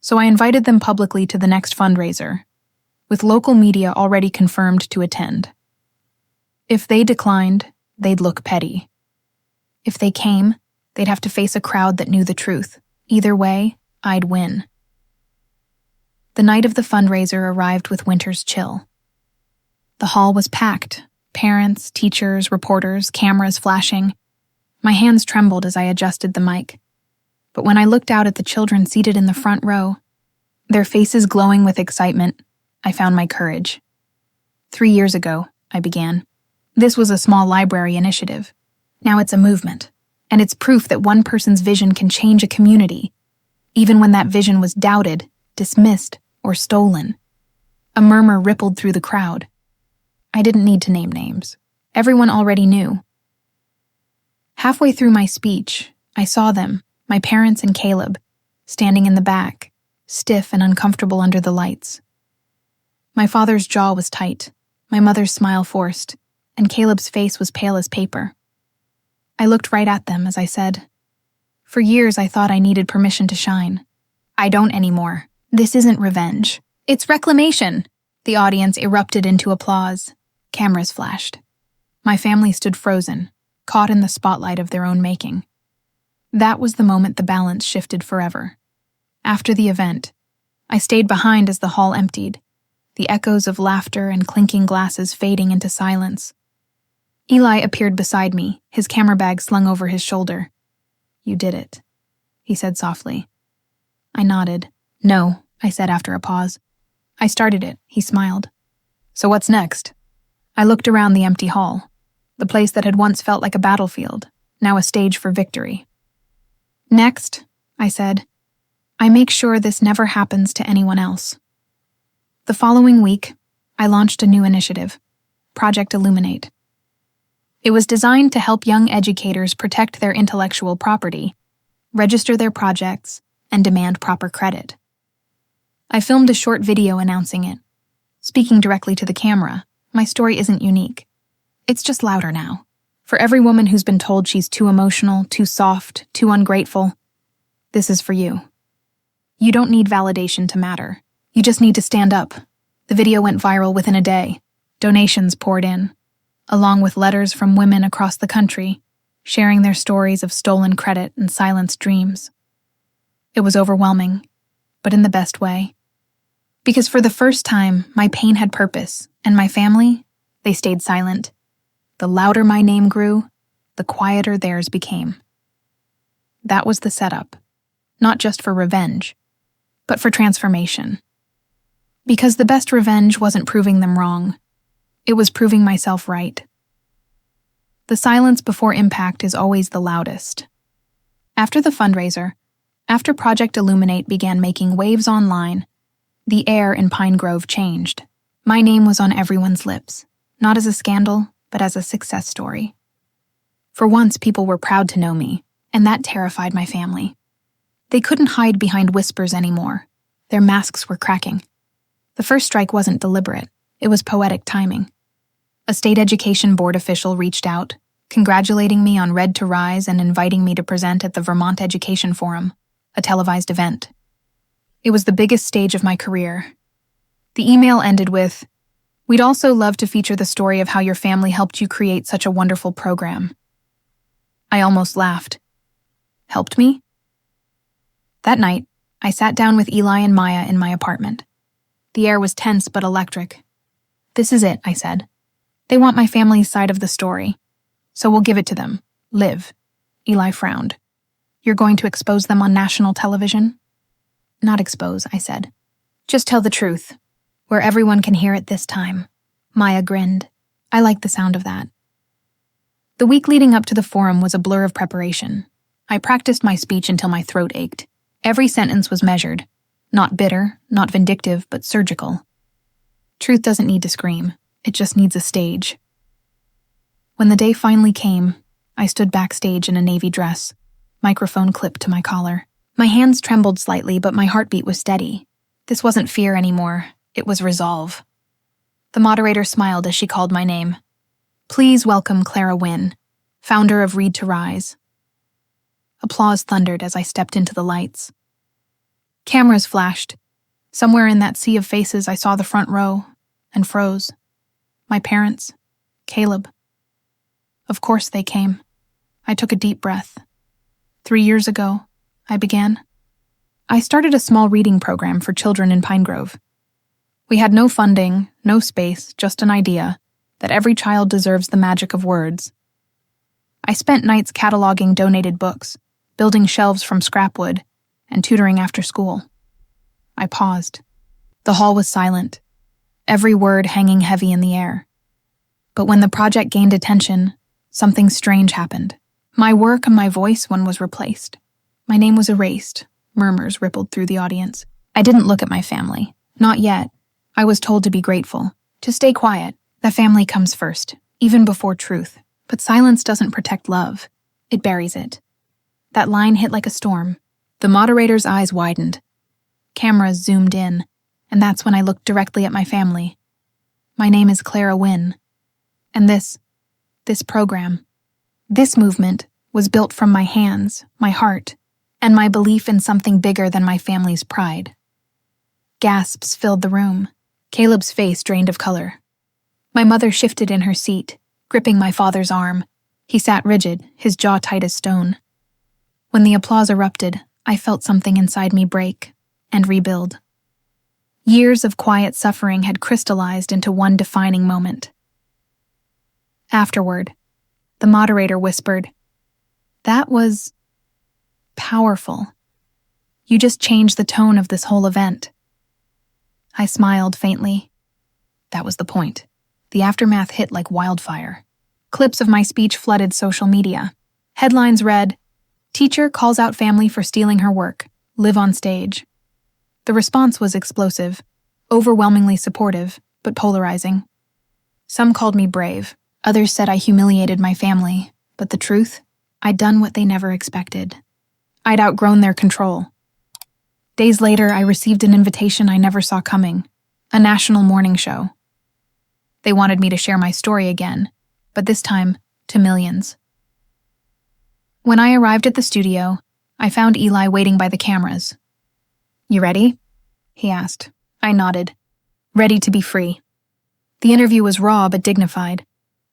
So I invited them publicly to the next fundraiser, with local media already confirmed to attend. If they declined, they'd look petty. If they came, they'd have to face a crowd that knew the truth. Either way, I'd win. The night of the fundraiser arrived with winter's chill. The hall was packed, parents, teachers, reporters, cameras flashing. My hands trembled as I adjusted the mic. But when I looked out at the children seated in the front row, their faces glowing with excitement, I found my courage. 3 years ago, I began. This was a small library initiative. Now it's a movement, and it's proof that one person's vision can change a community, even when that vision was doubted, dismissed, or stolen. A murmur rippled through the crowd. I didn't need to name names. Everyone already knew. Halfway through my speech, I saw them, my parents and Caleb, standing in the back, stiff and uncomfortable under the lights. My father's jaw was tight, my mother's smile forced, and Caleb's face was pale as paper. I looked right at them as I said, "For years I thought I needed permission to shine. I don't anymore. This isn't revenge. It's reclamation. The audience erupted into applause. Cameras flashed. My family stood frozen, caught in the spotlight of their own making. That was the moment the balance shifted forever. After the event, I stayed behind as the hall emptied, the echoes of laughter and clinking glasses fading into silence. Eli appeared beside me, his camera bag slung over his shoulder. "You did it," he said softly. I nodded. "No," I said after a pause. "I started it," he smiled. "So what's next?" I looked around the empty hall, the place that had once felt like a battlefield, now a stage for victory. "Next," I said, "I make sure this never happens to anyone else." The following week, I launched a new initiative, Project Illuminate. It was designed to help young educators protect their intellectual property, register their projects, and demand proper credit. I filmed a short video announcing it. Speaking directly to the camera, my story isn't unique. It's just louder now. For every woman who's been told she's too emotional, too soft, too ungrateful, this is for you. You don't need validation to matter. You just need to stand up. The video went viral within a day. Donations poured in, along with letters from women across the country, sharing their stories of stolen credit and silenced dreams. It was overwhelming, but in the best way. Because for the first time, my pain had purpose, and my family, they stayed silent. The louder my name grew, the quieter theirs became. That was the setup, not just for revenge, but for transformation. Because the best revenge wasn't proving them wrong, it was proving myself right. The silence before impact is always the loudest. After the fundraiser, after Project Illuminate began making waves online, the air in Pine Grove changed. My name was on everyone's lips, not as a scandal, but as a success story. For once, people were proud to know me, and that terrified my family. They couldn't hide behind whispers anymore. Their masks were cracking. The first strike wasn't deliberate. It was poetic timing. A state education board official reached out, congratulating me on Red to Rise and inviting me to present at the Vermont Education Forum, a televised event. It was the biggest stage of my career. The email ended with, "We'd also love to feature the story of how your family helped you create such a wonderful program." I almost laughed. Helped me? That night, I sat down with Eli and Maya in my apartment. The air was tense but electric. "This is it," I said. "They want my family's side of the story, so we'll give it to them. Live." Eli frowned. "You're going to expose them on national television?" "Not expose," I said. "Just tell the truth, where everyone can hear it this time." Maya grinned. I liked the sound of that. The week leading up to the forum was a blur of preparation. I practiced my speech until my throat ached. Every sentence was measured. Not bitter, not vindictive, but surgical. Truth doesn't need to scream. It just needs a stage. When the day finally came, I stood backstage in a navy dress, microphone clipped to my collar. My hands trembled slightly, but my heartbeat was steady. This wasn't fear anymore. It was resolve. The moderator smiled as she called my name. "Please welcome Clara Wynn, founder of Read to Rise." Applause thundered as I stepped into the lights. Cameras flashed. Somewhere in that sea of faces, I saw the front row and froze. My parents, Caleb. Of course they came. I took a deep breath. 3 years ago, I began. I started a small reading program for children in Pine Grove. We had no funding, no space, just an idea that every child deserves the magic of words. I spent nights cataloging donated books, building shelves from scrap wood, and tutoring after school. I paused. The hall was silent, every word hanging heavy in the air. But when the project gained attention, something strange happened. My work and my voice was replaced. My name was erased. Murmurs rippled through the audience. I didn't look at my family. Not yet. I was told to be grateful, to stay quiet. That family comes first, even before truth. But silence doesn't protect love. It buries it. That line hit like a storm. The moderator's eyes widened. Cameras zoomed in, and that's when I looked directly at my family. My name is Clara Wynn. And this program, this movement was built from my hands, my heart, and my belief in something bigger than my family's pride. Gasps filled the room. Caleb's face drained of color. My mother shifted in her seat, gripping my father's arm. He sat rigid, his jaw tight as stone. When the applause erupted, I felt something inside me break and rebuild. Years of quiet suffering had crystallized into one defining moment. Afterward, the moderator whispered, "That was powerful. You just changed the tone of this whole event." I smiled faintly. That was the point. The aftermath hit like wildfire. Clips of my speech flooded social media. Headlines read, "Teacher calls out family for stealing her work. Live on stage." The response was explosive, overwhelmingly supportive, but polarizing. Some called me brave. Others said I humiliated my family. But the truth? I'd done what they never expected. I'd outgrown their control. Days later, I received an invitation I never saw coming. A national morning show. They wanted me to share my story again, but this time, to millions. When I arrived at the studio, I found Eli waiting by the cameras. "You ready?" he asked. I nodded. Ready to be free. The interview was raw but dignified.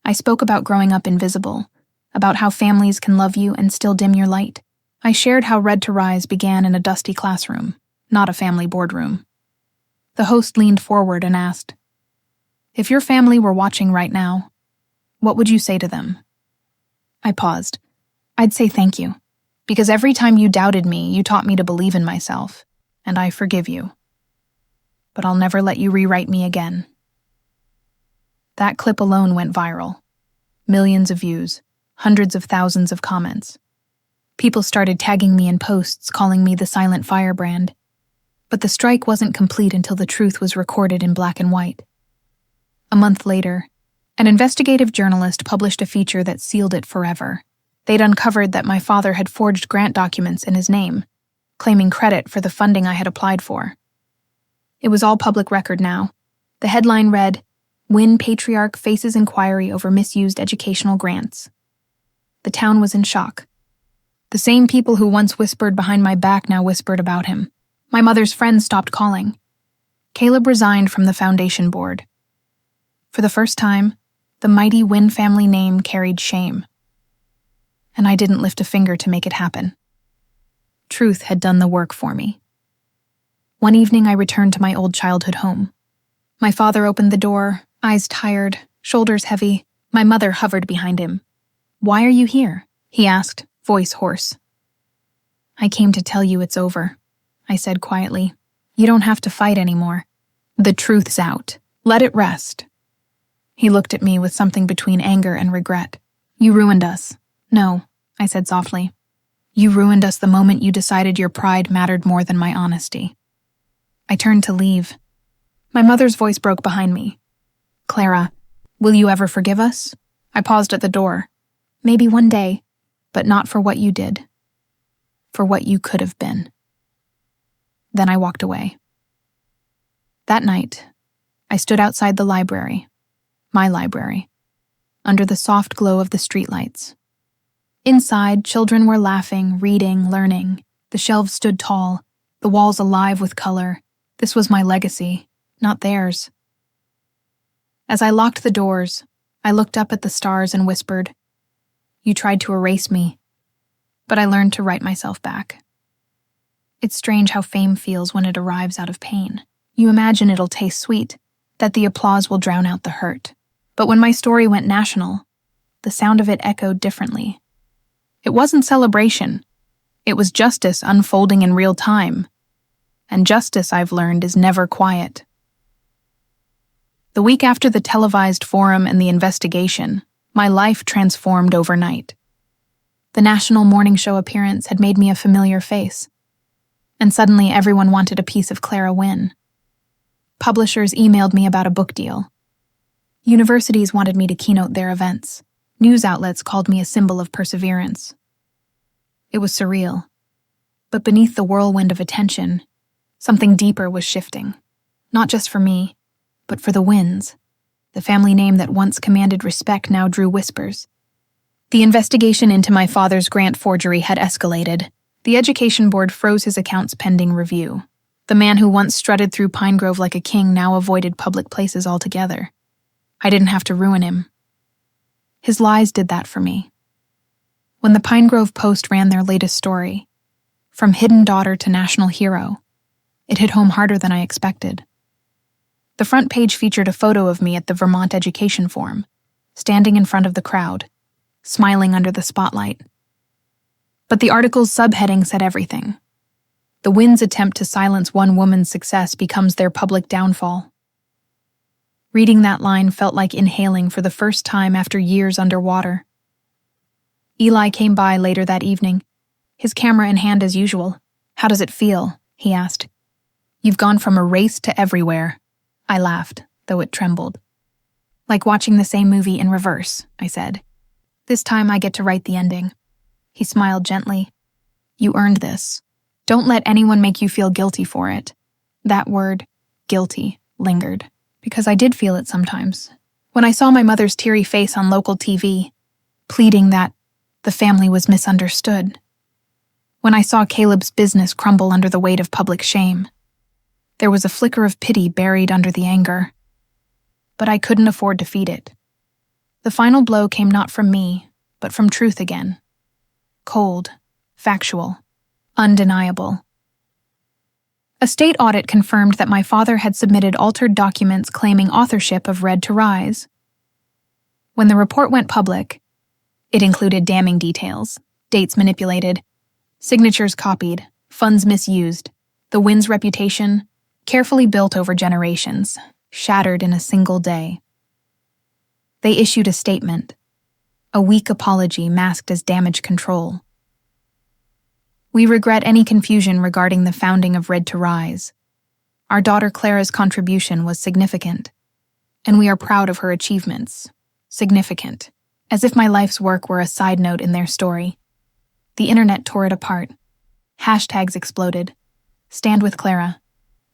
I spoke about growing up invisible, about how families can love you and still dim your light. I shared how Red to Rise began in a dusty classroom, not a family boardroom. The host leaned forward and asked, "If your family were watching right now, what would you say to them?" I paused. "I'd say thank you, because every time you doubted me, you taught me to believe in myself, and I forgive you. But I'll never let you rewrite me again." That clip alone went viral. Millions of views, hundreds of thousands of comments. People started tagging me in posts, calling me the silent firebrand. But the strike wasn't complete until the truth was recorded in black and white. A month later, an investigative journalist published a feature that sealed it forever. They'd uncovered that my father had forged grant documents in his name, claiming credit for the funding I had applied for. It was all public record now. The headline read, "Wynn Patriarch Faces Inquiry Over Misused Educational Grants." The town was in shock. The same people who once whispered behind my back now whispered about him. My mother's friends stopped calling. Caleb resigned from the foundation board. For the first time, the mighty Wynn family name carried shame. And I didn't lift a finger to make it happen. Truth had done the work for me. One evening I returned to my old childhood home. My father opened the door, eyes tired, shoulders heavy. My mother hovered behind him. "Why are you here?" he asked, voice hoarse. "I came to tell you it's over," I said quietly. "You don't have to fight anymore. The truth's out. Let it rest." He looked at me with something between anger and regret. "You ruined us." "No," I said softly. "You ruined us the moment you decided your pride mattered more than my honesty." I turned to leave. My mother's voice broke behind me. "Clara, will you ever forgive us?" I paused at the door. "Maybe one day, but not for what you did. For what you could have been." Then I walked away. That night, I stood outside the library, my library, under the soft glow of the streetlights. Inside, children were laughing, reading, learning. The shelves stood tall, the walls alive with color. This was my legacy, not theirs. As I locked the doors, I looked up at the stars and whispered, "You tried to erase me, but I learned to write myself back." It's strange how fame feels when it arrives out of pain. You imagine it'll taste sweet, that the applause will drown out the hurt. But when my story went national, the sound of it echoed differently. It wasn't celebration. It was justice unfolding in real time. And justice, I've learned, is never quiet. The week after the televised forum and the investigation, my life transformed overnight. The national morning show appearance had made me a familiar face. And suddenly everyone wanted a piece of Clara Wynn. Publishers emailed me about a book deal. Universities wanted me to keynote their events. News outlets called me a symbol of perseverance. It was surreal. But beneath the whirlwind of attention, something deeper was shifting. Not just for me, but for the Wynns. The family name that once commanded respect now drew whispers. The investigation into my father's grant forgery had escalated, The education board froze his accounts pending review. The man who once strutted through Pine Grove like a king now avoided public places altogether. I didn't have to ruin him. His lies did that for me. When the Pine Grove Post ran their latest story, from hidden daughter to national hero, it hit home harder than I expected. The front page featured a photo of me at the Vermont Education Forum, standing in front of the crowd, smiling under the spotlight. But the article's subheading said everything. The Wynn's attempt to silence one woman's success becomes their public downfall. Reading that line felt like inhaling for the first time after years underwater. Eli came by later that evening, his camera in hand as usual. "How does it feel?" he asked. "You've gone from a race to everywhere." I laughed, though it trembled. "Like watching the same movie in reverse," I said. "This time I get to write the ending." He smiled gently. "You earned this. Don't let anyone make you feel guilty for it." That word, guilty, lingered, because I did feel it sometimes. When I saw my mother's teary face on local TV, pleading that the family was misunderstood. When I saw Caleb's business crumble under the weight of public shame, there was a flicker of pity buried under the anger. But I couldn't afford to feed it. The final blow came not from me, but from truth again. Cold, factual, undeniable. A state audit confirmed that my father had submitted altered documents claiming authorship of Red to Rise. When the report went public, it included damning details, dates manipulated, signatures copied, funds misused, the Wynn's reputation, carefully built over generations, shattered in a single day. They issued a statement, a weak apology masked as damage control. "We regret any confusion regarding the founding of Red to Rise. Our daughter Clara's contribution was significant, and we are proud of her achievements. Significant, as if my life's work were a side note in their story. The internet tore it apart. Hashtags exploded. Stand with Clara.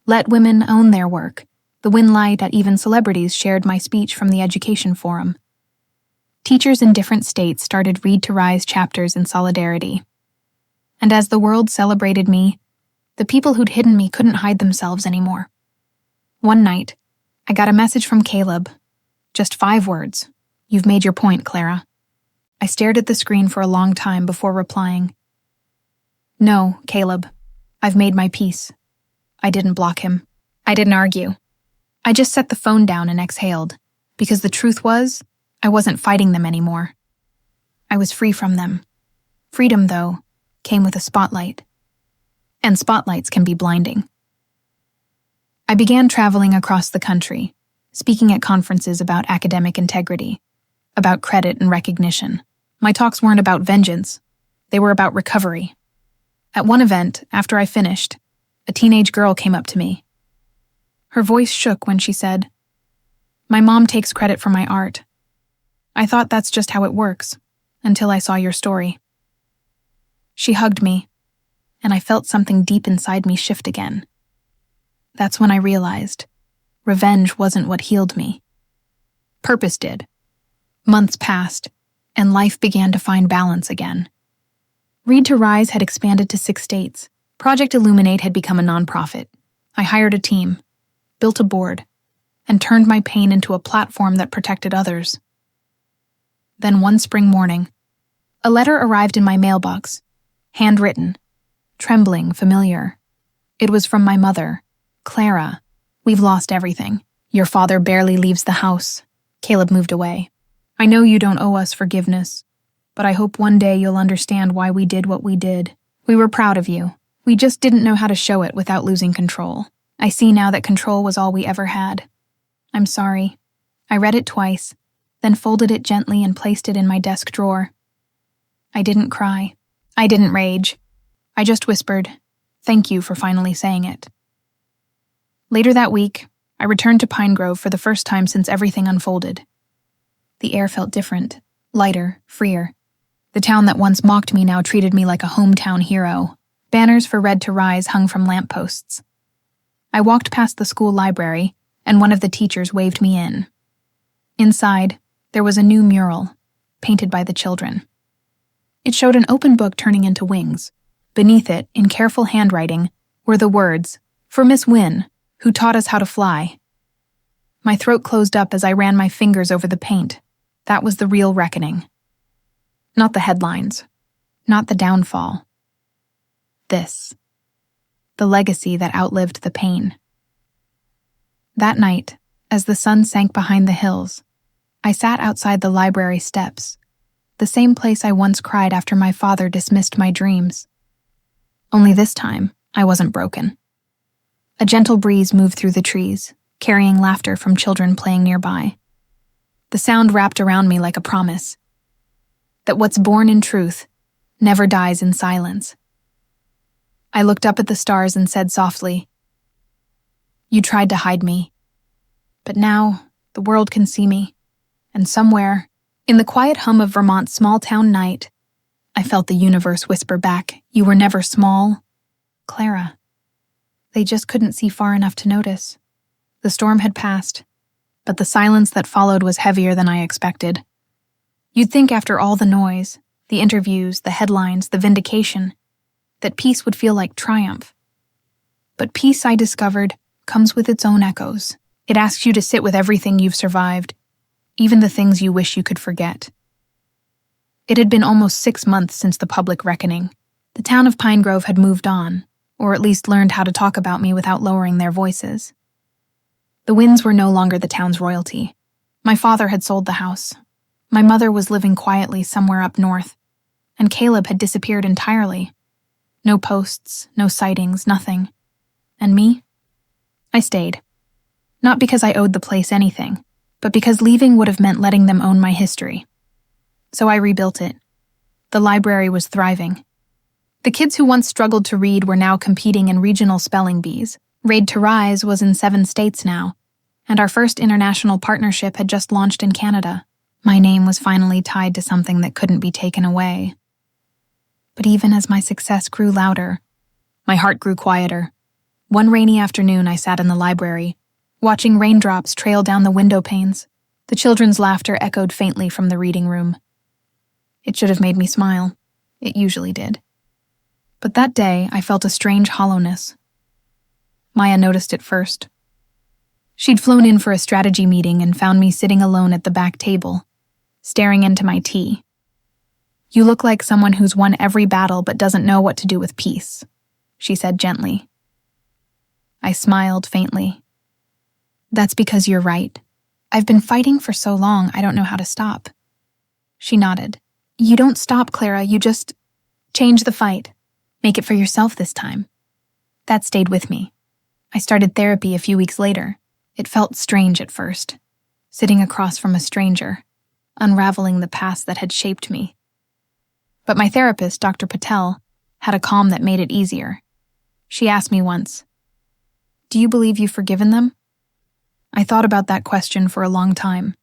Let women own their work. The Wynn light at even celebrities shared my speech from the education forum. Teachers in different states started Read to Rise chapters in solidarity. And as the world celebrated me, the people who'd hidden me couldn't hide themselves anymore. One night, I got a message from Caleb. Just 5 words. "You've made your point, Clara." I stared at the screen for a long time before replying. "No, Caleb. I've made my peace." I didn't block him. I didn't argue. I just set the phone down and exhaled, because the truth was, I wasn't fighting them anymore. I was free from them. Freedom, though, came with a spotlight. And spotlights can be blinding. I began traveling across the country, speaking at conferences about academic integrity, about credit and recognition. My talks weren't about vengeance. They were about recovery. At one event, after I finished, a teenage girl came up to me. Her voice shook when she said, "My mom takes credit for my art. I thought that's just how it works, until I saw your story." She hugged me, and I felt something deep inside me shift again. That's when I realized revenge wasn't what healed me. Purpose did. Months passed, and life began to find balance again. Read to Rise had expanded to 6 states. Project Illuminate had become a nonprofit. I hired a team, built a board, and turned my pain into a platform that protected others. Then one spring morning, a letter arrived in my mailbox, handwritten, trembling, familiar. It was from my mother. "Clara, we've lost everything. Your father barely leaves the house. Caleb moved away. I know you don't owe us forgiveness, but I hope one day you'll understand why we did what we did. We were proud of you. We just didn't know how to show it without losing control. I see now that control was all we ever had. I'm sorry." I read it twice, then folded it gently and placed it in my desk drawer. I didn't cry. I didn't rage. I just whispered, "Thank you for finally saying it." Later that week, I returned to Pine Grove for the first time since everything unfolded. The air felt different, lighter, freer. The town that once mocked me now treated me like a hometown hero. Banners for Red to Rise hung from lampposts. I walked past the school library, and one of the teachers waved me in. Inside, there was a new mural, painted by the children. It showed an open book turning into wings, Beneath it, in careful handwriting, were the words, "For Miss Wynn, who taught us how to fly." My throat closed up as I ran my fingers over the paint. That was the real reckoning. Not the headlines. Not the downfall. This. The legacy that outlived the pain. That night, as the sun sank behind the hills, I sat outside the library steps, the same place I once cried after my father dismissed my dreams. Only this time, I wasn't broken. A gentle breeze moved through the trees, carrying laughter from children playing nearby. The sound wrapped around me like a promise that what's born in truth never dies in silence. I looked up at the stars and said softly, "You tried to hide me, but now the world can see me." And somewhere, in the quiet hum of Vermont's small-town night, I felt the universe whisper back, "You were never small, Clara." They just couldn't see far enough to notice. The storm had passed, but the silence that followed was heavier than I expected. You'd think after all the noise, the interviews, the headlines, the vindication, that peace would feel like triumph. But peace, I discovered, comes with its own echoes. It asks you to sit with everything you've survived, even the things you wish you could forget. It had been almost 6 months since the public reckoning. The town of Pine Grove had moved on, or at least learned how to talk about me without lowering their voices. The Wynns were no longer the town's royalty. My father had sold the house. My mother was living quietly somewhere up north, and Caleb had disappeared entirely. No posts, no sightings, nothing. And me? I stayed. Not because I owed the place anything, but because leaving would have meant letting them own my history. So I rebuilt it. The library was thriving. The kids who once struggled to read were now competing in regional spelling bees. Raid to Rise was in 7 states now, and our first international partnership had just launched in Canada. My name was finally tied to something that couldn't be taken away. But even as my success grew louder, my heart grew quieter. One rainy afternoon, I sat in the library, watching raindrops trail down the window panes. The children's laughter echoed faintly from the reading room. It should have made me smile. It usually did. But that day, I felt a strange hollowness. Maya noticed it first. She'd flown in for a strategy meeting and found me sitting alone at the back table, staring into my tea. "You look like someone who's won every battle but doesn't know what to do with peace," she said gently. I smiled faintly. "That's because you're right. I've been fighting for so long, I don't know how to stop." She nodded. "You don't stop, Clara, you just change the fight. Make it for yourself this time." That stayed with me. I started therapy a few weeks later. It felt strange at first, sitting across from a stranger, unraveling the past that had shaped me. But my therapist, Dr. Patel, had a calm that made it easier. She asked me once, "Do you believe you've forgiven them?" I thought about that question for a long time.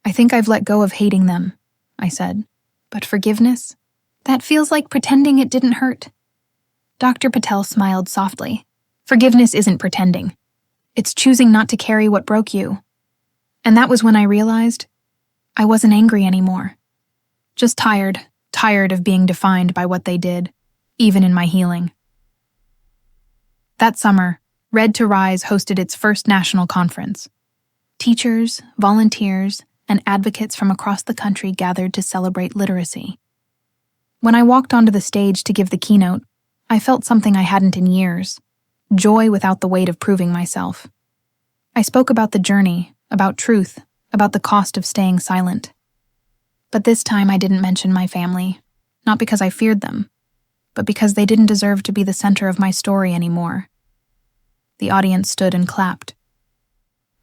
"I think I've let go of hating them," I said. "But forgiveness? That feels like pretending it didn't hurt." Dr. Patel smiled softly. "Forgiveness isn't pretending. It's choosing not to carry what broke you." And that was when I realized I wasn't angry anymore. Just tired of being defined by what they did, even in my healing. That summer, Red to Rise hosted its first national conference. Teachers, volunteers, and advocates from across the country gathered to celebrate literacy. When I walked onto the stage to give the keynote, I felt something I hadn't in years: joy without the weight of proving myself. I spoke about the journey, about truth, about the cost of staying silent. But this time I didn't mention my family, not because I feared them, but because they didn't deserve to be the center of my story anymore. The audience stood and clapped.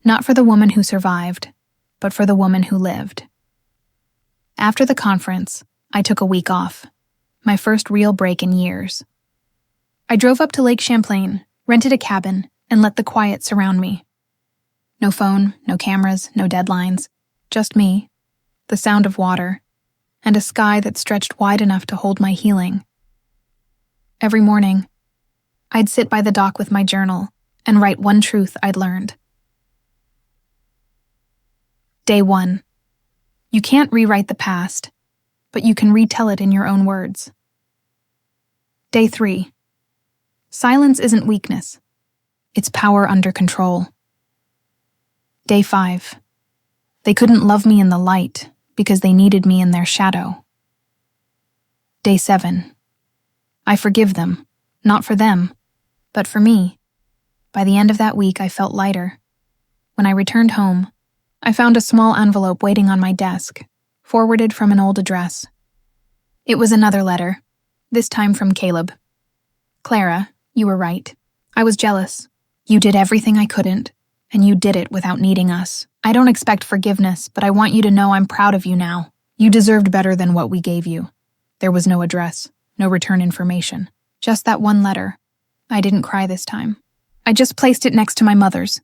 Not for the woman who survived, but for the woman who lived. After the conference, I took a week off, my first real break in years. I drove up to Lake Champlain, rented a cabin, and let the quiet surround me. No phone, no cameras, no deadlines, just me, the sound of water, and a sky that stretched wide enough to hold my healing. Every morning, I'd sit by the dock with my journal and write one truth I'd learned. Day 1. You can't rewrite the past, but you can retell it in your own words. Day 3. Silence isn't weakness. It's power under control. Day 5. They couldn't love me in the light because they needed me in their shadow. Day 7. I forgive them, not for them, but for me. By the end of that week, I felt lighter. When I returned home, I found a small envelope waiting on my desk, forwarded from an old address. It was another letter, this time from Caleb. Clara, you were right. I was jealous. You did everything I couldn't, and you did it without needing us. I don't expect forgiveness, but I want you to know I'm proud of you now. You deserved better than what we gave you. There was no address, no return information. Just that one letter. I didn't cry this time. I just placed it next to my mother's,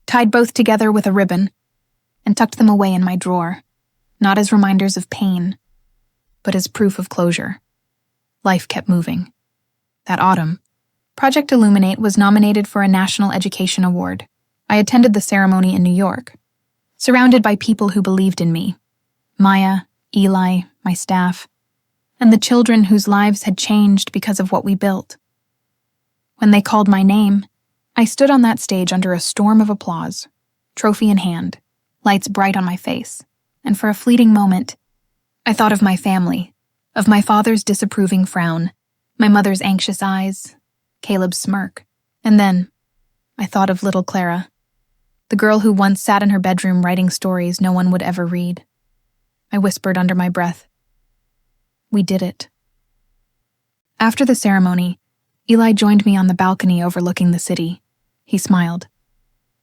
tied both together with a ribbon, and tucked them away in my drawer, not as reminders of pain, but as proof of closure. Life kept moving. That autumn, Project Illuminate was nominated for a National Education Award. I attended the ceremony in New York, surrounded by people who believed in me. Maya, Eli, my staff, and the children whose lives had changed because of what we built. When they called my name, I stood on that stage under a storm of applause, trophy in hand, lights bright on my face, and for a fleeting moment, I thought of my family, of my father's disapproving frown, my mother's anxious eyes, Caleb's smirk, and then I thought of little Clara, the girl who once sat in her bedroom writing stories no one would ever read. I whispered under my breath, "We did it." After the ceremony, Eli joined me on the balcony overlooking the city. He smiled.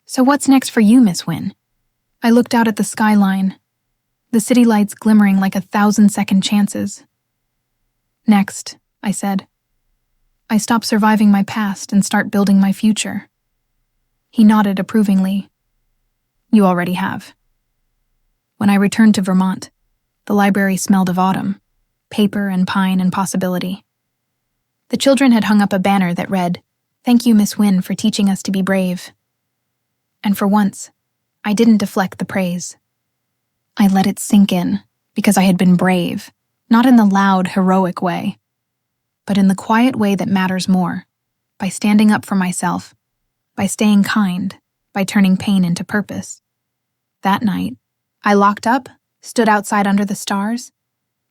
"So what's next for you, Miss Wynn?" I looked out at the skyline, the city lights glimmering like 1,000 second chances. "Next," I said, "I stop surviving my past and start building my future." He nodded approvingly. "You already have." When I returned to Vermont, the library smelled of autumn, paper and pine and possibility. The children had hung up a banner that read, "Thank you, Miss Wynn, for teaching us to be brave." And for once, I didn't deflect the praise. I let it sink in, because I had been brave, not in the loud, heroic way, but in the quiet way that matters more, by standing up for myself, by staying kind, by turning pain into purpose. That night, I locked up, stood outside under the stars,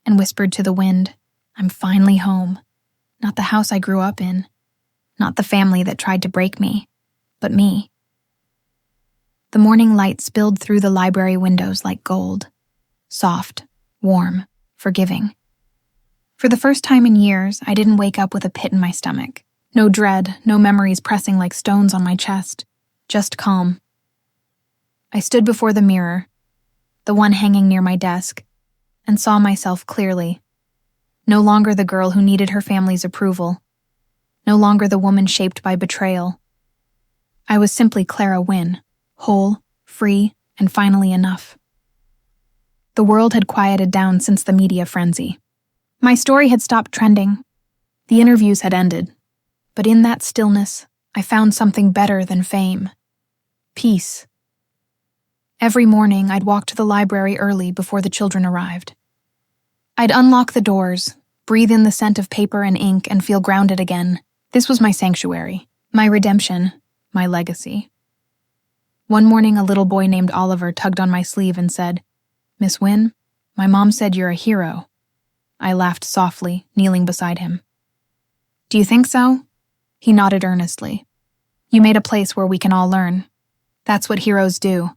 and whispered to the wind, "I'm finally home. Not the house I grew up in, not the family that tried to break me, but me." The morning light spilled through the library windows like gold, soft, warm, forgiving. For the first time in years, I didn't wake up with a pit in my stomach. No dread, no memories pressing like stones on my chest, just calm. I stood before the mirror, the one hanging near my desk, and saw myself clearly. No longer the girl who needed her family's approval. No longer the woman shaped by betrayal. I was simply Clara Wynn, whole, free, and finally enough. The world had quieted down since the media frenzy. My story had stopped trending. The interviews had ended. But in that stillness, I found something better than fame. Peace. Every morning, I'd walk to the library early before the children arrived. I'd unlock the doors, breathe in the scent of paper and ink, and feel grounded again. This was my sanctuary, my redemption, my legacy. One morning, a little boy named Oliver tugged on my sleeve and said, "Miss Wynn, my mom said you're a hero." I laughed softly, kneeling beside him. "Do you think so?" He nodded earnestly. "You made a place where we can all learn. That's what heroes do."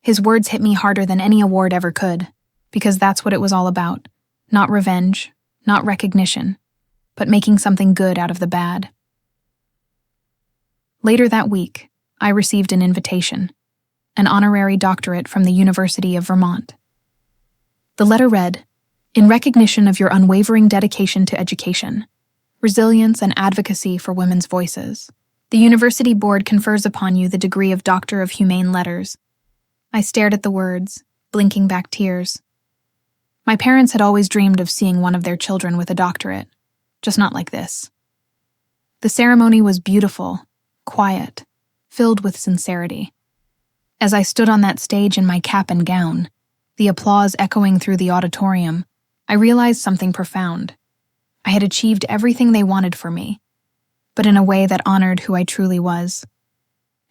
His words hit me harder than any award ever could, because that's what it was all about. Not revenge, not recognition, but making something good out of the bad. Later that week, I received an invitation, an honorary doctorate from the University of Vermont. The letter read, "In recognition of your unwavering dedication to education, resilience, and advocacy for women's voices, the university board confers upon you the degree of Doctor of Humane Letters." I stared at the words, blinking back tears. My parents had always dreamed of seeing one of their children with a doctorate, just not like this. The ceremony was beautiful, quiet, filled with sincerity. As I stood on that stage in my cap and gown, the applause echoing through the auditorium, I realized something profound. I had achieved everything they wanted for me, but in a way that honored who I truly was,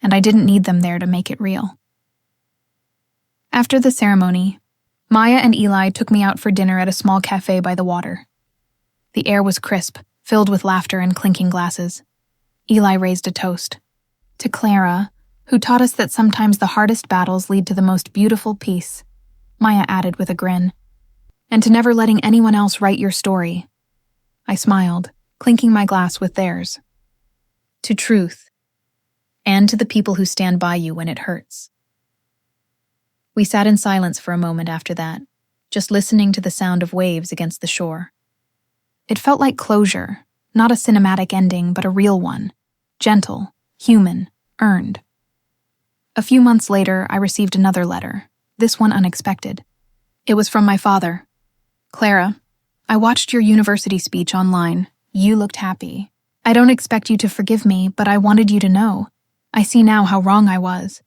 and I didn't need them there to make it real. After the ceremony, Maya and Eli took me out for dinner at a small cafe by the water. The air was crisp, filled with laughter and clinking glasses. Eli raised a toast. To Clara, who taught us that sometimes the hardest battles lead to the most beautiful peace, Maya added with a grin. And to never letting anyone else write your story. I smiled, clinking my glass with theirs. To truth, and to the people who stand by you when it hurts. We sat in silence for a moment after that, just listening to the sound of waves against the shore. It felt like closure, not a cinematic ending, but a real one. Gentle, human, earned. A few months later, I received another letter, this one unexpected. It was from my father. Clara, I watched your university speech online. You looked happy. I don't expect you to forgive me, but I wanted you to know. I see now how wrong I was.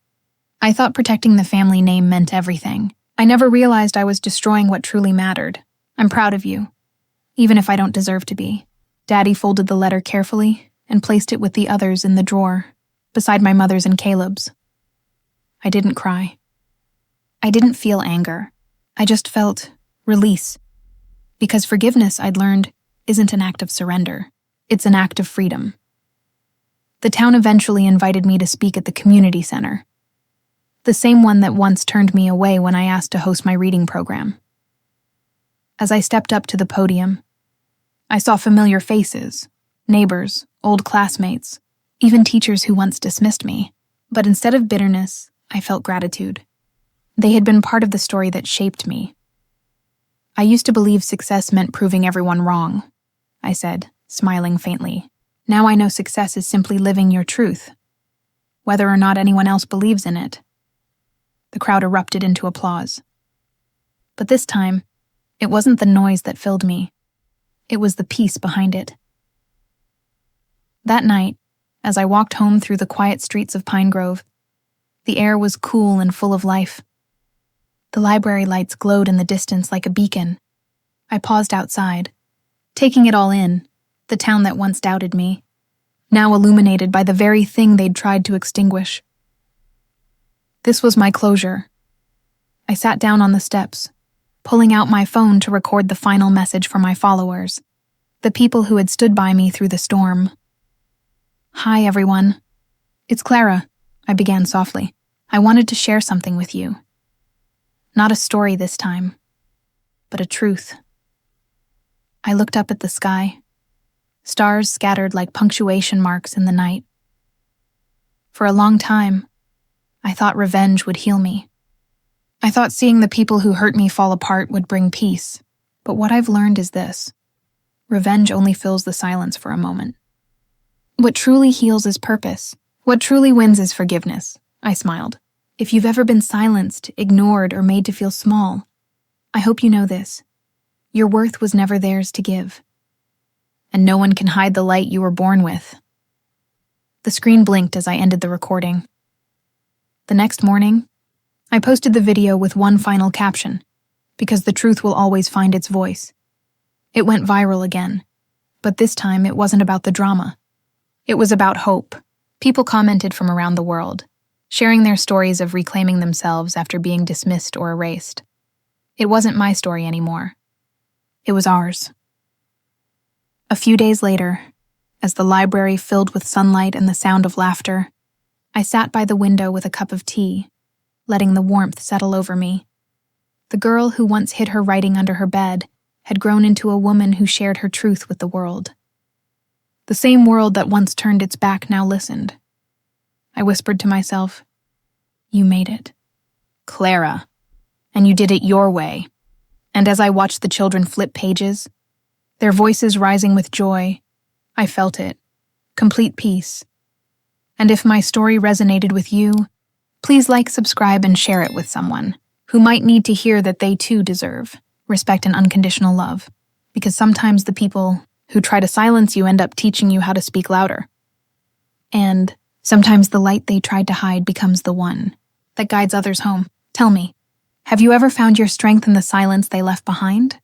I thought protecting the family name meant everything. I never realized I was destroying what truly mattered. I'm proud of you, even if I don't deserve to be. Daddy folded the letter carefully and placed it with the others in the drawer, beside my mother's and Caleb's. I didn't cry. I didn't feel anger. I just felt release. Because forgiveness, I'd learned, isn't an act of surrender. It's an act of freedom. The town eventually invited me to speak at the community center. The same one that once turned me away when I asked to host my reading program. As I stepped up to the podium, I saw familiar faces, neighbors, old classmates, even teachers who once dismissed me. But instead of bitterness, I felt gratitude. They had been part of the story that shaped me. I used to believe success meant proving everyone wrong, I said, smiling faintly. Now I know success is simply living your truth, whether or not anyone else believes in it. The crowd erupted into applause. But this time, it wasn't the noise that filled me. It was the peace behind it. That night, as I walked home through the quiet streets of Pine Grove, the air was cool and full of life. The library lights glowed in the distance like a beacon. I paused outside, taking it all in, the town that once doubted me, now illuminated by the very thing they'd tried to extinguish. This was my closure. I sat down on the steps, pulling out my phone to record the final message for my followers, the people who had stood by me through the storm. Hi, everyone. It's Clara, I began softly. I wanted to share something with you. Not a story this time, but a truth. I looked up at the sky, stars scattered like punctuation marks in the night. For a long time, I thought revenge would heal me. I thought seeing the people who hurt me fall apart would bring peace, but what I've learned is this. Revenge only fills the silence for a moment. What truly heals is purpose. What truly wins is forgiveness, I smiled. If you've ever been silenced, ignored, or made to feel small, I hope you know this. Your worth was never theirs to give. And no one can hide the light you were born with. The screen blinked as I ended the recording. The next morning, I posted the video with one final caption, because the truth will always find its voice. It went viral again, but this time it wasn't about the drama. It was about hope. People commented from around the world, sharing their stories of reclaiming themselves after being dismissed or erased. It wasn't my story anymore. It was ours. A few days later, as the library filled with sunlight and the sound of laughter, I sat by the window with a cup of tea, letting the warmth settle over me. The girl who once hid her writing under her bed had grown into a woman who shared her truth with the world. The same world that once turned its back now listened. I whispered to myself, "You made it, Clara, and you did it your way." And as I watched the children flip pages, their voices rising with joy, I felt it, complete peace. And if my story resonated with you, please like, subscribe, and share it with someone who might need to hear that they too deserve respect and unconditional love, because sometimes the people who try to silence you end up teaching you how to speak louder. And sometimes the light they tried to hide becomes the one that guides others home. Tell me, have you ever found your strength in the silence they left behind?